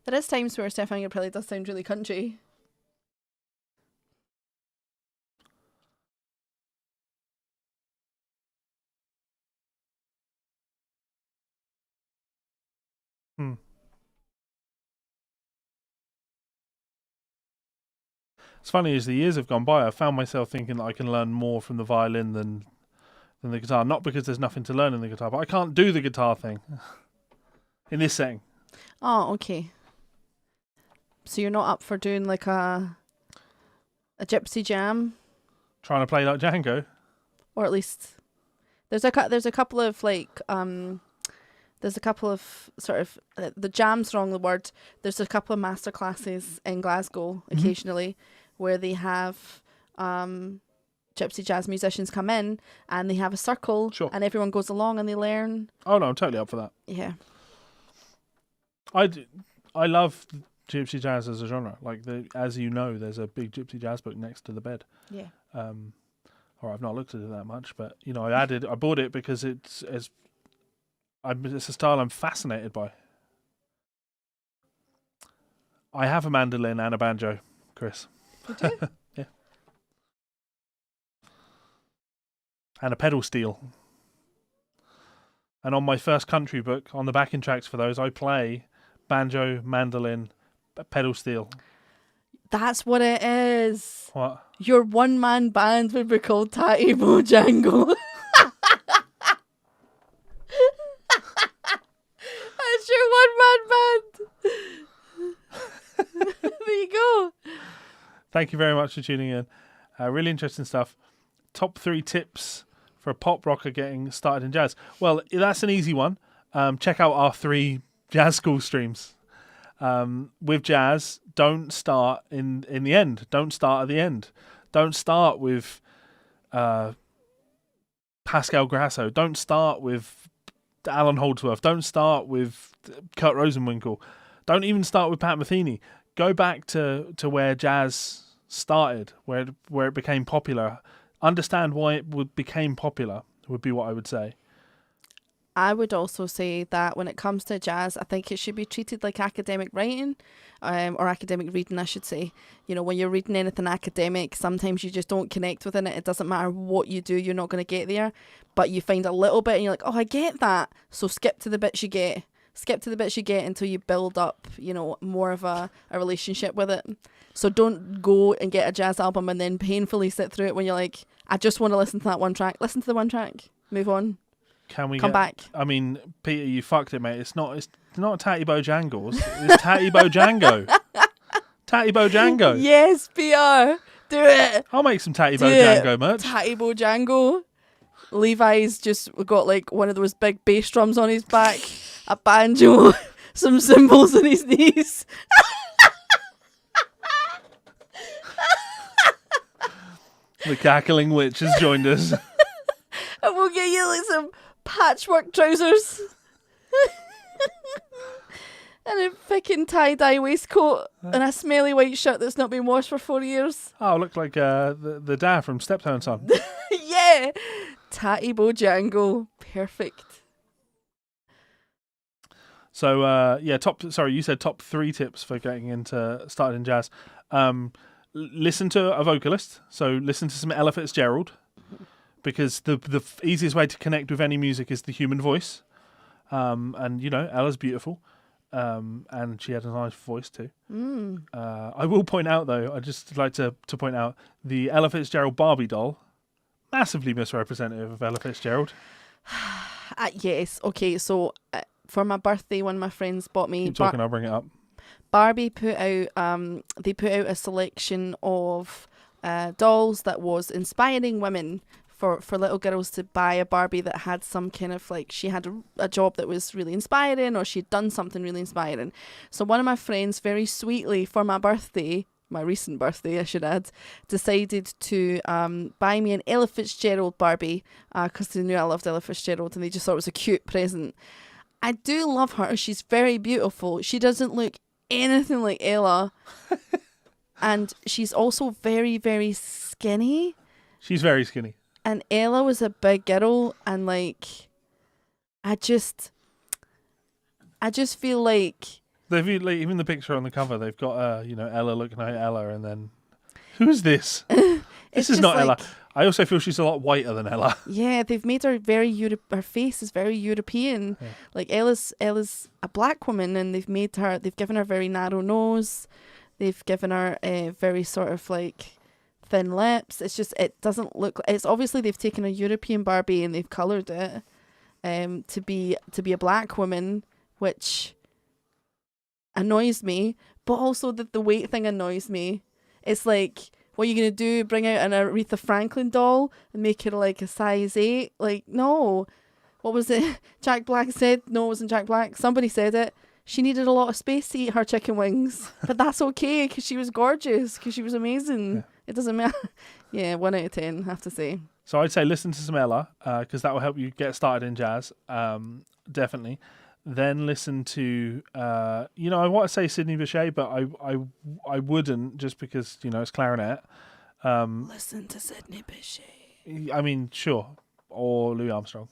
There is times where Stefan Gabrielli does sound really country. It's funny, as the years have gone by, I found myself thinking that I can learn more from the violin than the guitar. Not because there's nothing to learn in the guitar, but I can't do the guitar thing in this setting. Oh, okay. So you're not up for doing like a gypsy jam? Trying to play like Django? Or at least there's a couple of like there's a couple of sort of the jam's wrong the word. There's a couple of master classes in Glasgow occasionally where they have gypsy jazz musicians come in and they have a circle and everyone goes along and they learn. Oh no, I'm totally up for that. Yeah. I love gypsy jazz as a genre. Like as you know, there's a big gypsy jazz book next to the bed. Yeah. Or I've not looked at it that much, but you know, I bought it because it's a style I'm fascinated by. I have a mandolin and a banjo, Chris. You do? Yeah. And a pedal steel. And on my first country book, on the backing tracks for those, I play banjo, mandolin, pedal steel. That's what it is. What? Your one-man band would be called Tatty Django. That's your one-man band. There you go. Thank you very much for tuning in. Really interesting stuff. Top 3 tips for a pop rocker getting started in jazz. Well, that's an easy one. Check out our 3 jazz school streams. With jazz, don't start in the end. Don't start at the end. Don't start with Pascal Grasso. Don't start with Alan Holdsworth. Don't start with Kurt Rosenwinkel. Don't even start with Pat Metheny. Go back to where jazz started, where it became popular. Understand why it became popular would be what I would say. I would also say that when it comes to jazz, I think it should be treated like academic writing, or academic reading, I should say. You know, when you're reading anything academic, sometimes you just don't connect with it. It doesn't matter what you do, you're not going to get there. But you find a little bit and you're like, oh, I get that. So skip to the bits you get. Skip to the bits you get until you build up, you know, more of a relationship with it. So don't go and get a jazz album and then painfully sit through it when you're like, I just want to listen to that one track. Listen to the one track. Move on. Can we come back? I mean, Peter, you fucked it, mate. It's not Tatty Djangos. It's Tatty Django. Tatty Django. Yes, PR. Do it. I'll make some Tatty Django merch. Tatty Django. Levi's just got like one of those big bass drums on his back, a banjo, some cymbals on his knees. The cackling witch has joined us. And we'll get you like some patchwork trousers. And a fucking tie-dye waistcoat and a smelly white shirt that's not been washed for 4 years. Oh, look like the dad from Steptoe & Son. Yeah. Tatty Django. Perfect. So, you said top 3 tips for getting into starting in jazz. Listen to a vocalist. So listen to some Ella Fitzgerald. Because the easiest way to connect with any music is the human voice. And, you know, Ella's beautiful. And she had a nice voice too. I will point out, though, I'd just like to point out, the Ella Fitzgerald Barbie doll, massively misrepresentative of Ella Fitzgerald. Yes. Okay, so for my birthday, when my friends bought me... Keep talking, I'll bring it up. Barbie put out a selection of dolls that was inspiring women for little girls to buy a Barbie that had some kind of like, she had a job that was really inspiring, or she'd done something really inspiring. So one of my friends very sweetly for my birthday, my recent birthday I should add, decided to buy me an Ella Fitzgerald Barbie because they knew I loved Ella Fitzgerald and they just thought it was a cute present. I do love her. She's very beautiful. She doesn't look anything like Ella. And she's also very, very skinny. She's very skinny. And Ella was a big girl, and like, I just feel like they've like, even the picture on the cover, they've got Ella looking like Ella, and then who's this? This is not like, Ella. I also feel she's a lot whiter than Ella. Yeah, they've made her her face is very European. Yeah. Like Ella's a black woman, and they've given her very narrow nose. They've given her a very sort of like thin lips. It's just, it doesn't look, it's obviously they've taken a European Barbie and they've coloured it to be a black woman, which annoys me, but also the weight thing annoys me. It's like, what are you going to do, bring out an Aretha Franklin doll and make her like a size 8? Like, no. What was it Jack Black said? No, it wasn't Jack Black, somebody said it. She needed a lot of space to eat her chicken wings, but that's okay because she was gorgeous, because she was amazing. Yeah. It doesn't matter. Yeah, 1 out of 10, I have to say. So I'd say listen to some Ella, because that will help you get started in jazz, definitely. Then listen to, I want to say Sidney Bechet, but I wouldn't, just because, it's clarinet. Listen to Sidney Bechet. I mean, sure, or Louis Armstrong.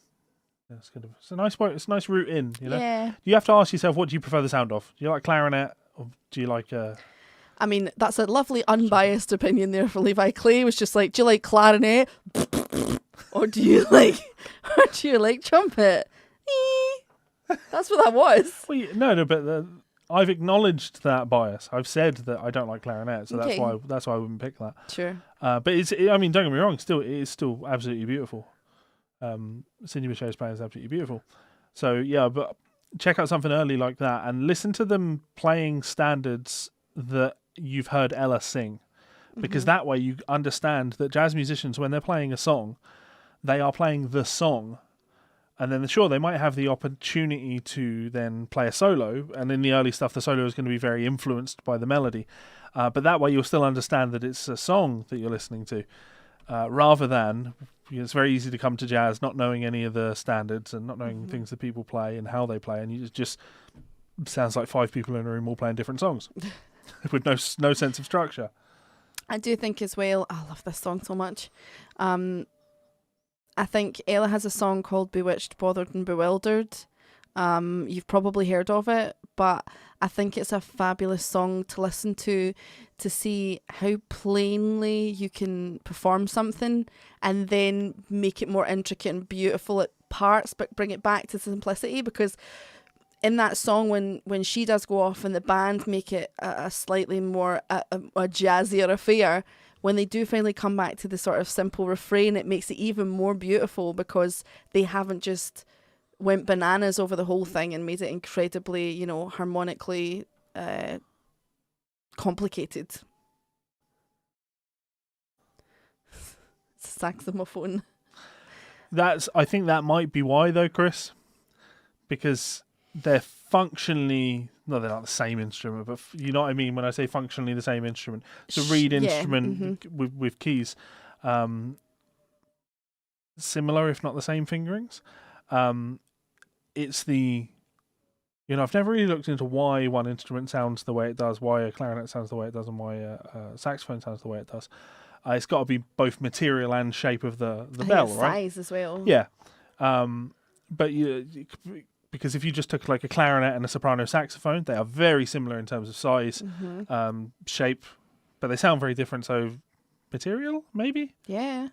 It's good. It's a nice point. It's a nice route in. Yeah. You have to ask yourself, what do you prefer the sound of? Do you like clarinet, or do you like? I mean, that's a lovely unbiased opinion there for Levi. Clay was just like, do you like clarinet, or do you like trumpet? That's what that was. Well, no, but I've acknowledged that bias. I've said that I don't like clarinet, so Okay. that's why I wouldn't pick that. Sure. But I mean, don't get me wrong. It is still absolutely beautiful. Cindy Michel's playing is absolutely beautiful. So yeah, but check out something early like that and listen to them playing standards that you've heard Ella sing, because that way you understand that jazz musicians, when they're playing a song, they are playing the song. And then, sure, they might have the opportunity to then play a solo. And in the early stuff, the solo is going to be very influenced by the melody. But that way, you'll still understand that it's a song that you're listening to. Rather than, it's very easy to come to jazz not knowing any of the standards and not knowing things that people play and how they play. And it just sounds like 5 people in a room all playing different songs with no sense of structure. I do think as well, I love this song so much. I think Ella has a song called Bewitched, Bothered and Bewildered. You've probably heard of it, but I think it's a fabulous song to listen to see how plainly you can perform something and then make it more intricate and beautiful at parts, but bring it back to simplicity. Because in that song, when she does go off and the band make it a slightly more a jazzier affair, when they do finally come back to the sort of simple refrain, it makes it even more beautiful because they haven't just went bananas over the whole thing and made it incredibly, harmonically complicated. Saxophone. I think that might be why, though, Chris, because they're functionally, no, they're not the same instrument, but you know what I mean when I say functionally the same instrument. It's a reed instrument with keys, similar if not the same fingerings. It's the, I've never really looked into why one instrument sounds the way it does, why a clarinet sounds the way it does, and why a saxophone sounds the way it does. It's got to be both material and shape of the bell, right? Size as well. Yeah, but because if you just took like a clarinet and a soprano saxophone, they are very similar in terms of size, shape, but they sound very different. So material, maybe? Yeah.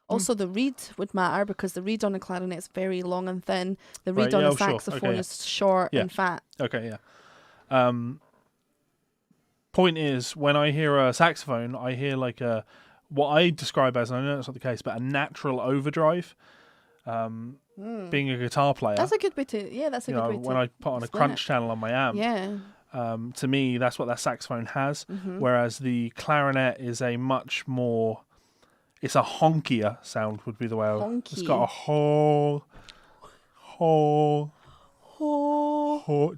Also, the reed would matter because the reed on a clarinet is very long and thin. The reed on a saxophone is short and fat. Okay, yeah. Point is, when I hear a saxophone, I hear like what I describe as, and I know that's not the case, but a natural overdrive. Being a guitar player, that's a good way to. That's a good way to. When I put on a crunch channel on my amp, to me that's what that saxophone has. Whereas the clarinet is a much more, it's a honkier sound would be the way. It's got a ho,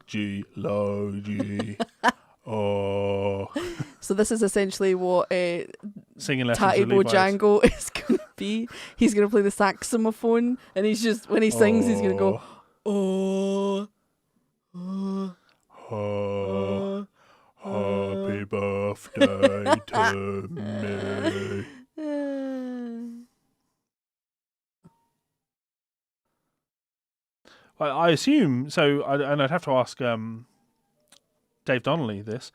G, low, G. Oh. So this is essentially what singing lessons with Tatibo Levi's. Django is going to be. He's going to play the saxophone, and he's just, when he sings, he's going to go, happy birthday to me. I assume so, and I'd have to ask Dave Donnelly this.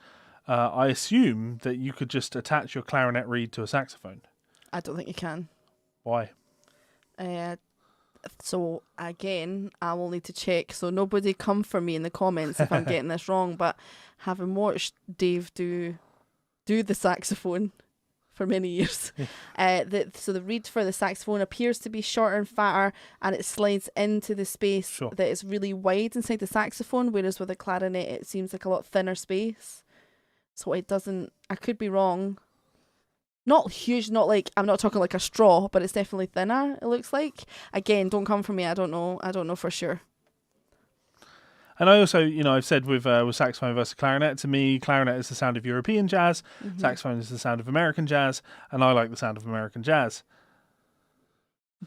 I assume that you could just attach your clarinet reed to a saxophone. I don't think you can. Why? So again, I will need to check. So nobody come for me in the comments if I'm getting this wrong. But having watched Dave do the saxophone for many years, so the reed for the saxophone appears to be shorter and fatter, and it slides into the space that is really wide inside the saxophone. Whereas with a clarinet, it seems like a lot thinner space. So it doesn't. I could be wrong. Not huge, not like, I'm not talking like a straw, but it's definitely thinner, it looks like. Again, don't come for me, I don't know for sure. And I also, I've said with saxophone versus clarinet, to me, clarinet is the sound of European jazz, saxophone is the sound of American jazz, and I like the sound of American jazz.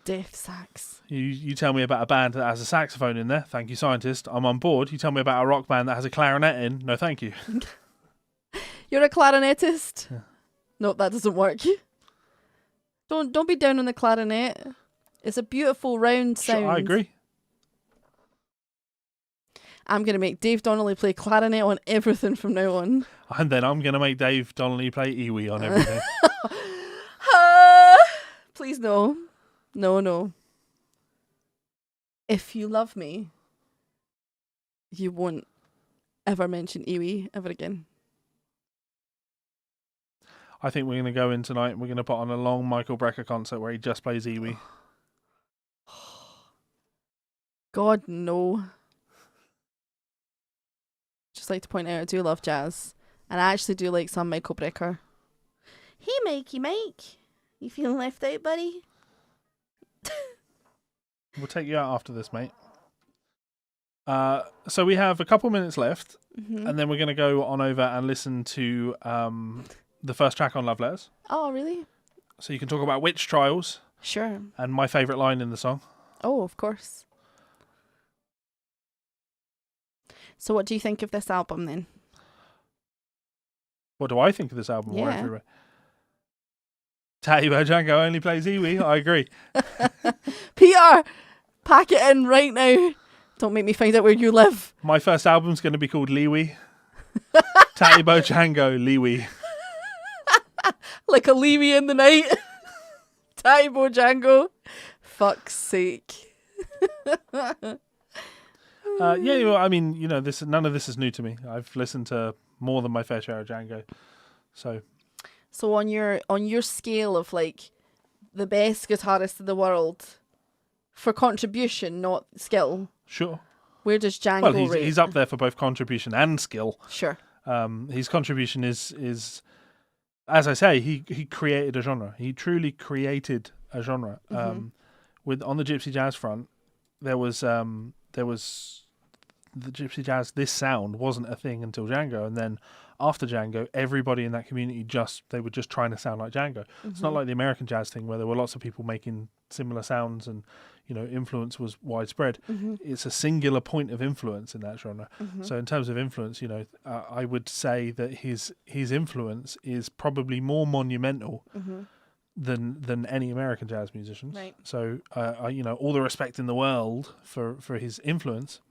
Deaf sax. You tell me about a band that has a saxophone in there, thank you, scientist, I'm on board. You tell me about a rock band that has a clarinet in, no thank you. You're a clarinetist? Yeah. No, that doesn't work. Don't be down on the clarinet. It's a beautiful round sound. Sure, I agree. I'm going to make Dave Donnelly play clarinet on everything from now on. And then I'm going to make Dave Donnelly play Iwi on everything. Please no. No. If you love me, you won't ever mention Iwi ever again. I think we're going to go in tonight and we're going to put on a long Michael Brecker concert where he just plays Iwi. God, no. Just like to point out, I do love jazz. And I actually do like some Michael Brecker. Hey, Mikey, Mike. You feeling left out, buddy? We'll take you out after this, mate. So we have a couple minutes left, and then we're going to go on over and listen to the first track on Love Letters. Oh, really? So you can talk about Witch Trials. Sure. And my favourite line in the song. Oh, of course. So what do you think of this album then? What do I think of this album? Yeah. Or everywhere? Tatty Django only plays Iwi. I agree. Peter, pack it in right now. Don't make me find out where you live. My first album's going to be called Lewi. Tatty Django, Lewi. Like a Levi in the night. Tatty Django. Fuck's sake. Yeah, well, I mean, you know, none of this is new to me. I've listened to more than my fair share of Django. So on your scale of like the best guitarist in the world for contribution, not skill. Sure. Where does Django rate? He's up there for both contribution and skill. Sure. His contribution is as I say, he created a genre. He truly created a genre. On the Gypsy Jazz front, there was the Gypsy Jazz. This sound wasn't a thing until Django, and then after Django, everybody in that community they were just trying to sound like Django. It's not like the American jazz thing where there were lots of people making similar sounds and, you know, influence was widespread. It's a singular point of influence in that genre. So in terms of influence, you know, I would say that his influence is probably more monumental than any American jazz musicians. Right. So you know, all the respect in the world for his influence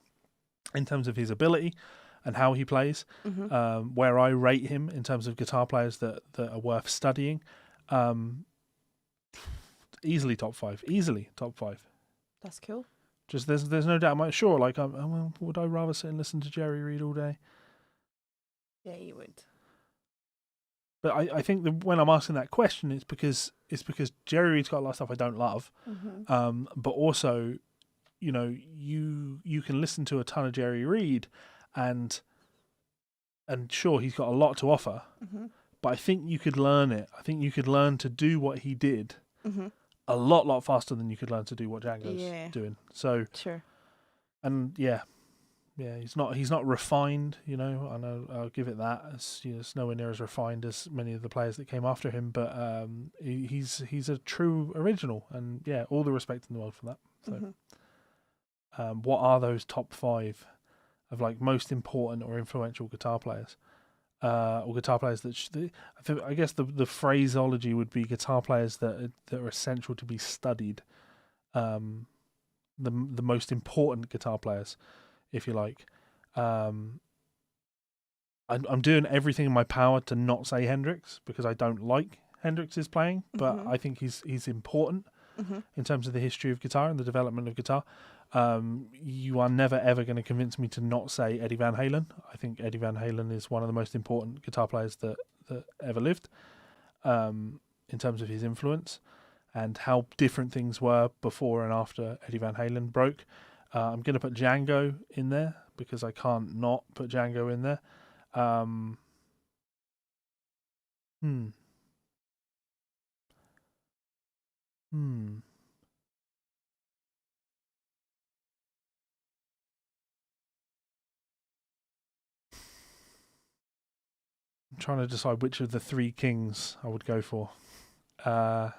in terms of his ability and how he plays. Where I rate him in terms of guitar players that are worth studying. Easily top 5. Easily top 5. That's cool. Just there's no doubt. Sure, like would I rather sit and listen to Jerry Reed all day? Yeah, you would. But I think that when I'm asking that question, it's because Jerry Reed's got a lot of stuff I don't love. But also, you know, you can listen to a ton of Jerry Reed, and sure, he's got a lot to offer. But I think you could learn it. I think you could learn to do what he did a lot faster than you could learn to do what Django's doing. So sure. And yeah, he's not refined. You know, I know, I'll give it that. It's nowhere near as refined as many of the players that came after him. But he's a true original, and yeah, all the respect in the world for that. So, what are those top 5 of like most important or influential guitar players? Or guitar players that I guess the phraseology would be guitar players that are essential to be studied. The most important guitar players, if you like. I'm doing everything in my power to not say Hendrix because I don't like Hendrix's playing, but I think he's important in terms of the history of guitar and the development of guitar. You are never ever going to convince me to not say Eddie Van Halen. I think Eddie Van Halen is one of the most important guitar players that ever lived, in terms of his influence and how different things were before and after Eddie Van Halen broke. I'm going to put Django in there because I can't not put Django in there. I'm trying to decide which of the 3 kings I would go for. Can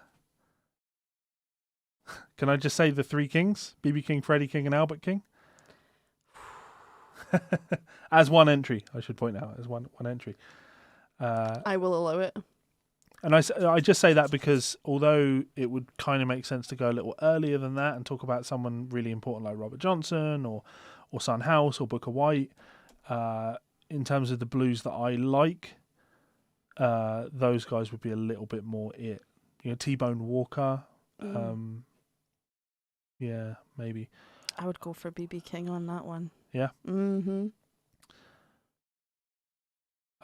I just say the 3 kings? B.B. King, Freddie King, and Albert King? As one entry, I should point out, as one entry. I will allow it. And I just say that because although it would kind of make sense to go a little earlier than that and talk about someone really important like Robert Johnson or Son House or Booker White, in terms of the blues that I like, those guys would be a little bit more it. You know, T-Bone Walker. Yeah, maybe. I would go for B.B. King on that one. Yeah. Mm-hmm.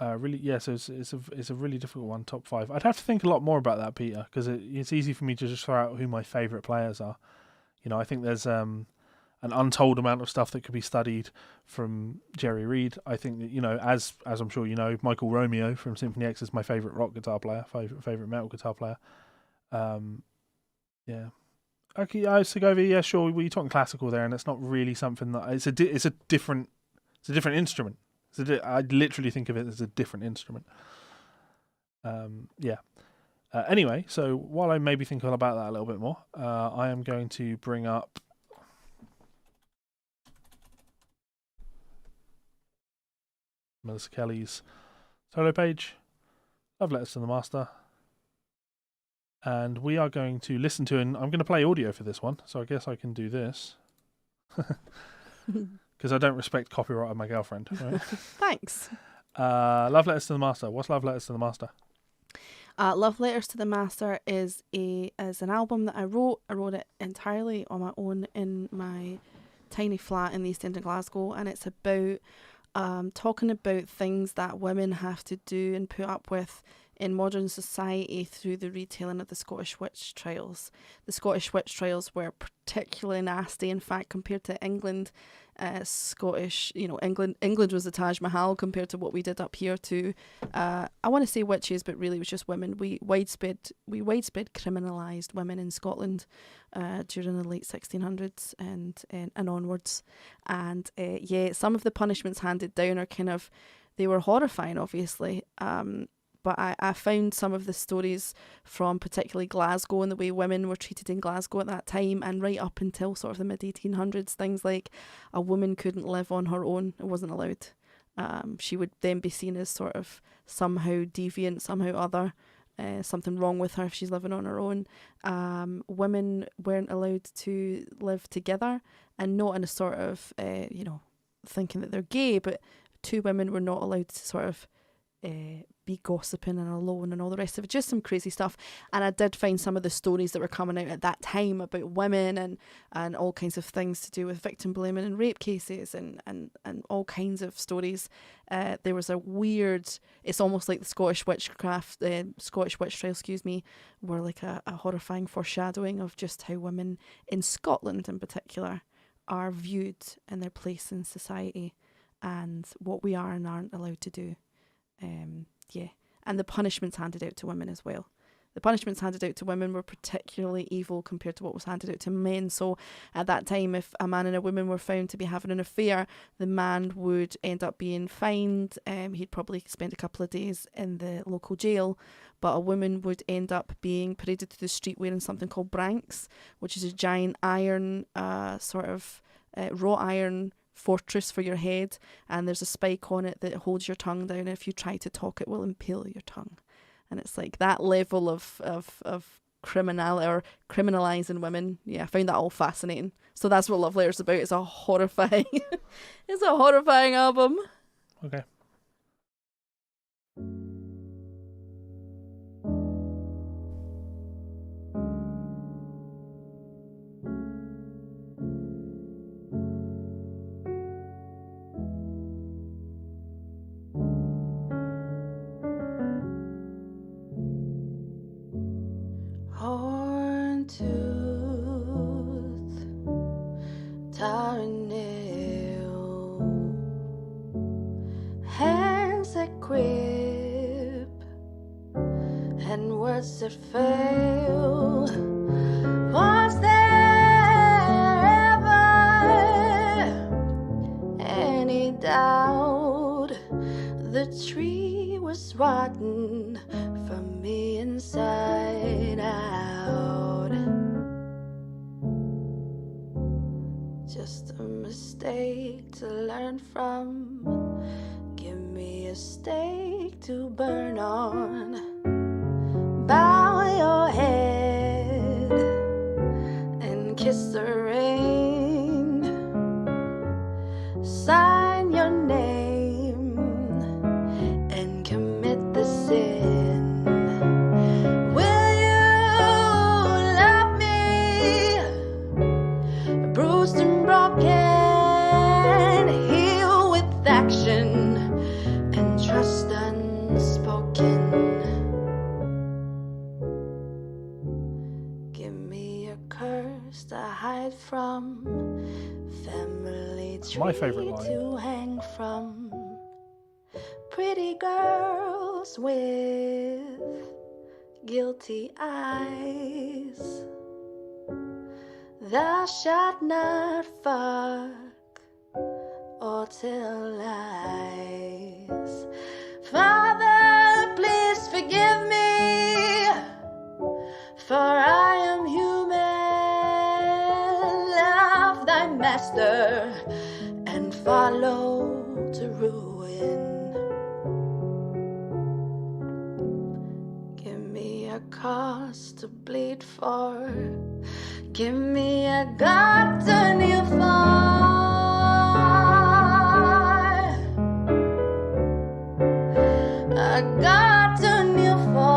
Really, yeah. So it's a really difficult one. Top 5. I'd have to think a lot more about that, Peter, because it's easy for me to just throw out who my favourite players are. You know, I think there's an untold amount of stuff that could be studied from Jerry Reed. I think that, you know, as I'm sure you know, Michael Romeo from Symphony X is my favourite rock guitar player, favourite metal guitar player. Yeah. Okay, Segovia, yeah, sure. Well, you're talking classical there, and it's not really something that it's a different instrument. I literally think of it as a different instrument. Yeah. Anyway, so while I maybe think about that a little bit more, I am going to bring up Melissa Kelly's solo page, Love Letters to the Master. And we are going to listen to, and I'm going to play audio for this one, so I guess I can do this. Because I don't respect copyright of my girlfriend. Right? Thanks. Love Letters to the Master. What's Love Letters to the Master? Love Letters to the Master is an album that I wrote. I wrote it entirely on my own in my tiny flat in the East End of Glasgow, and it's about talking about things that women have to do and put up with in modern society through the retelling of the Scottish witch trials. The Scottish witch trials were particularly nasty. In fact, compared to England, England was the Taj Mahal compared to what we did up here too. I want to say witches, but really it was just women. We widespread criminalised women in Scotland during the late 1600s and onwards. And some of the punishments handed down are they were horrifying, obviously. But I found some of the stories from particularly Glasgow and the way women were treated in Glasgow at that time, and right up until sort of the mid-1800s, things like a woman couldn't live on her own. It wasn't allowed. She would then be seen as sort of somehow deviant, somehow other, something wrong with her if she's living on her own. Women weren't allowed to live together, and not in a sort of, thinking that they're gay, but two women were not allowed to sort of be gossiping and alone and all the rest of it. Just some crazy stuff. And I did find some of the stories that were coming out at that time about women and all kinds of things to do with victim blaming and rape cases and all kinds of stories. There was a weird, it's almost like the Scottish witch trial, were like a horrifying foreshadowing of just how women in Scotland in particular are viewed in their place in society and what we are and aren't allowed to do. And the punishments handed out to women as well. The punishments handed out to women were particularly evil compared to what was handed out to men. So at that time, if a man and a woman were found to be having an affair, the man would end up being fined. He'd probably spend a couple of days in the local jail. But a woman would end up being paraded through the street wearing something called branks, which is a giant iron, wrought iron fortress for your head, and there's a spike on it that holds your tongue down. If you try to talk, it will impale your tongue. And it's like that level of criminality or criminalizing women. Yeah, I found that all fascinating. So that's what Love Letter's about. It's a horrifying it's a horrifying album. Okay. That fail. Was there ever any doubt the tree was rotten from me inside out? Just a mistake to learn from. Give me a stake to burn on. Bow your head and kiss the ring. Sign your name and commit the sin. Will you love me? Bruised and broken. unspoken. Give me a curse to hide from, family tree My favourite line. to hang from, pretty girls with guilty eyes. Thou shalt not fuck or tell lies. Father, please forgive me, for I am human. Love thy master and follow to ruin. Give me a cause to bleed for. Give me a God to kneel for. A God to kneel for.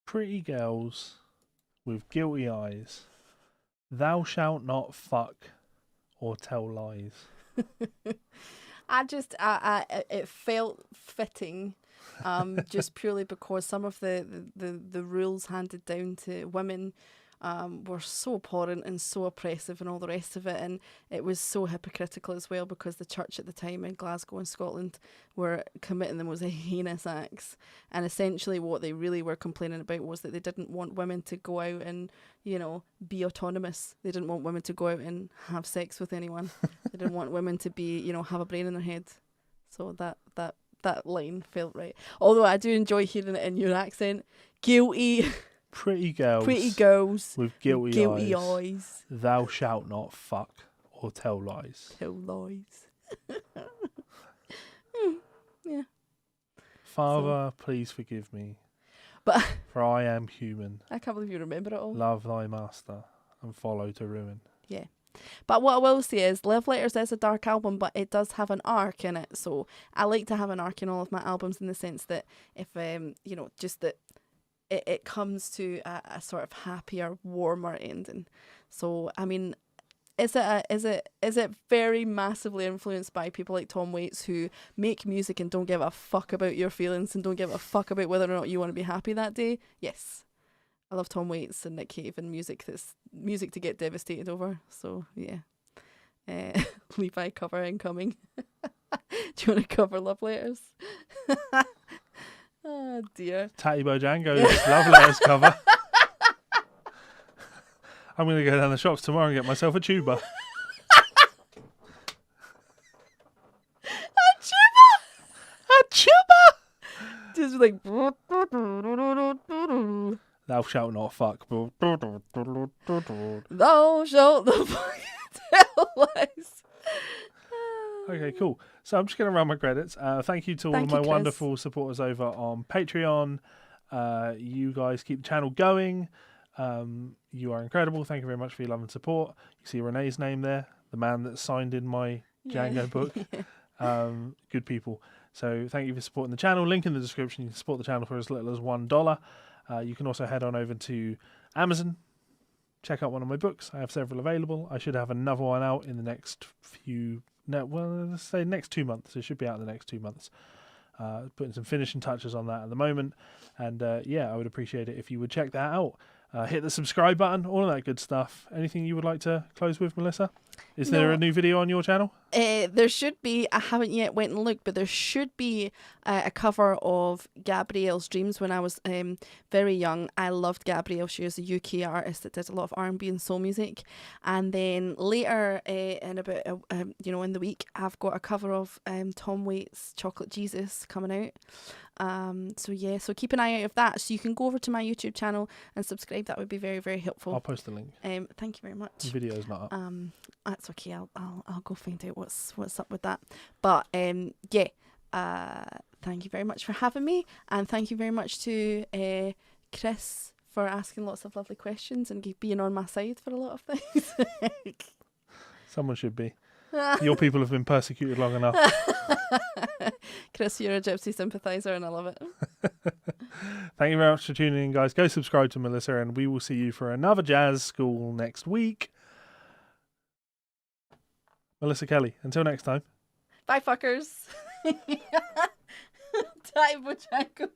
Pretty girls with guilty eyes. Thou shalt not fuck or tell lies. It felt fitting, just purely because some of the rules handed down to women were so abhorrent and so oppressive and all the rest of it, and it was so hypocritical as well, because the church at the time in Glasgow and Scotland were committing the most heinous acts, and essentially what they really were complaining about was that they didn't want women to go out and, you know, be autonomous. They didn't want women to go out and have sex with anyone. They didn't want women to be, you know, have a brain in their head. So that line felt right. Although I do enjoy hearing it in your accent. Guilty. Pretty girls with guilty eyes. Thou shalt not fuck or tell lies. Tell lies. Yeah. Father, please forgive me. But for I am human. I can't believe you remember it all. Love thy master and follow to ruin. Yeah. But what I will say is Love Letters is a dark album, but it does have an arc in it. So I like to have an arc in all of my albums, in the sense that if, you know, just that it comes to a sort of happier, warmer ending. So, I mean, is it very massively influenced by people like Tom Waits, who make music and don't give a fuck about your feelings and don't give a fuck about whether or not you want to be happy that day? Yes. I love Tom Waits and Nick Cave and music to get devastated over. So, yeah. Levi cover incoming. Do you want to cover Love Letters? Oh, dear. Tatty Django's Love Letters cover. I'm going to go down the shops tomorrow and get myself a tuba. A tuba! A tuba! Just like... Thou shalt not fuck. Thou shalt the fucking tell lies. Okay, cool. So I'm just going to run my credits. Thank you to all of my wonderful supporters over on Patreon. You guys keep the channel going. You are incredible. Thank you very much for your love and support. You see Renee's name there, the man that signed in my Django book. Yeah. Good people. So thank you for supporting the channel. Link in the description. You can support the channel for as little as $1. You can also head on over to Amazon. Check out one of my books. I have several available. I should have another one out in the next let's say next 2 months. It should be out in the next 2 months. Putting some finishing touches on that at the moment. And yeah, I would appreciate it if you would check that out. Hit the subscribe button, all of that good stuff. Anything you would like to close with, Melissa? Is there a new video on your channel? There should be. I haven't yet went and looked, but there should be a cover of Gabrielle's Dreams. When I was very young, I loved Gabrielle. She was a UK artist that did a lot of R&B and soul music. And then later, in about in the week, I've got a cover of Tom Waits' Chocolate Jesus coming out. So keep an eye out of that. So you can go over to my YouTube channel and subscribe. That would be very, very helpful. I'll post the link. Thank you very much. The video's not up. that's okay. I'll go find out what's up with that. But yeah. Thank you very much for having me, and thank you very much to Chris for asking lots of lovely questions and being on my side for a lot of things. Someone should be. Your people have been persecuted long enough. Chris, you're a Gypsy sympathiser, and I love it. Thank you very much for tuning in, guys. Go subscribe to Melissa, and we will see you for another jazz school next week. Melissa Kelly, until next time. Bye, fuckers. Time for Django.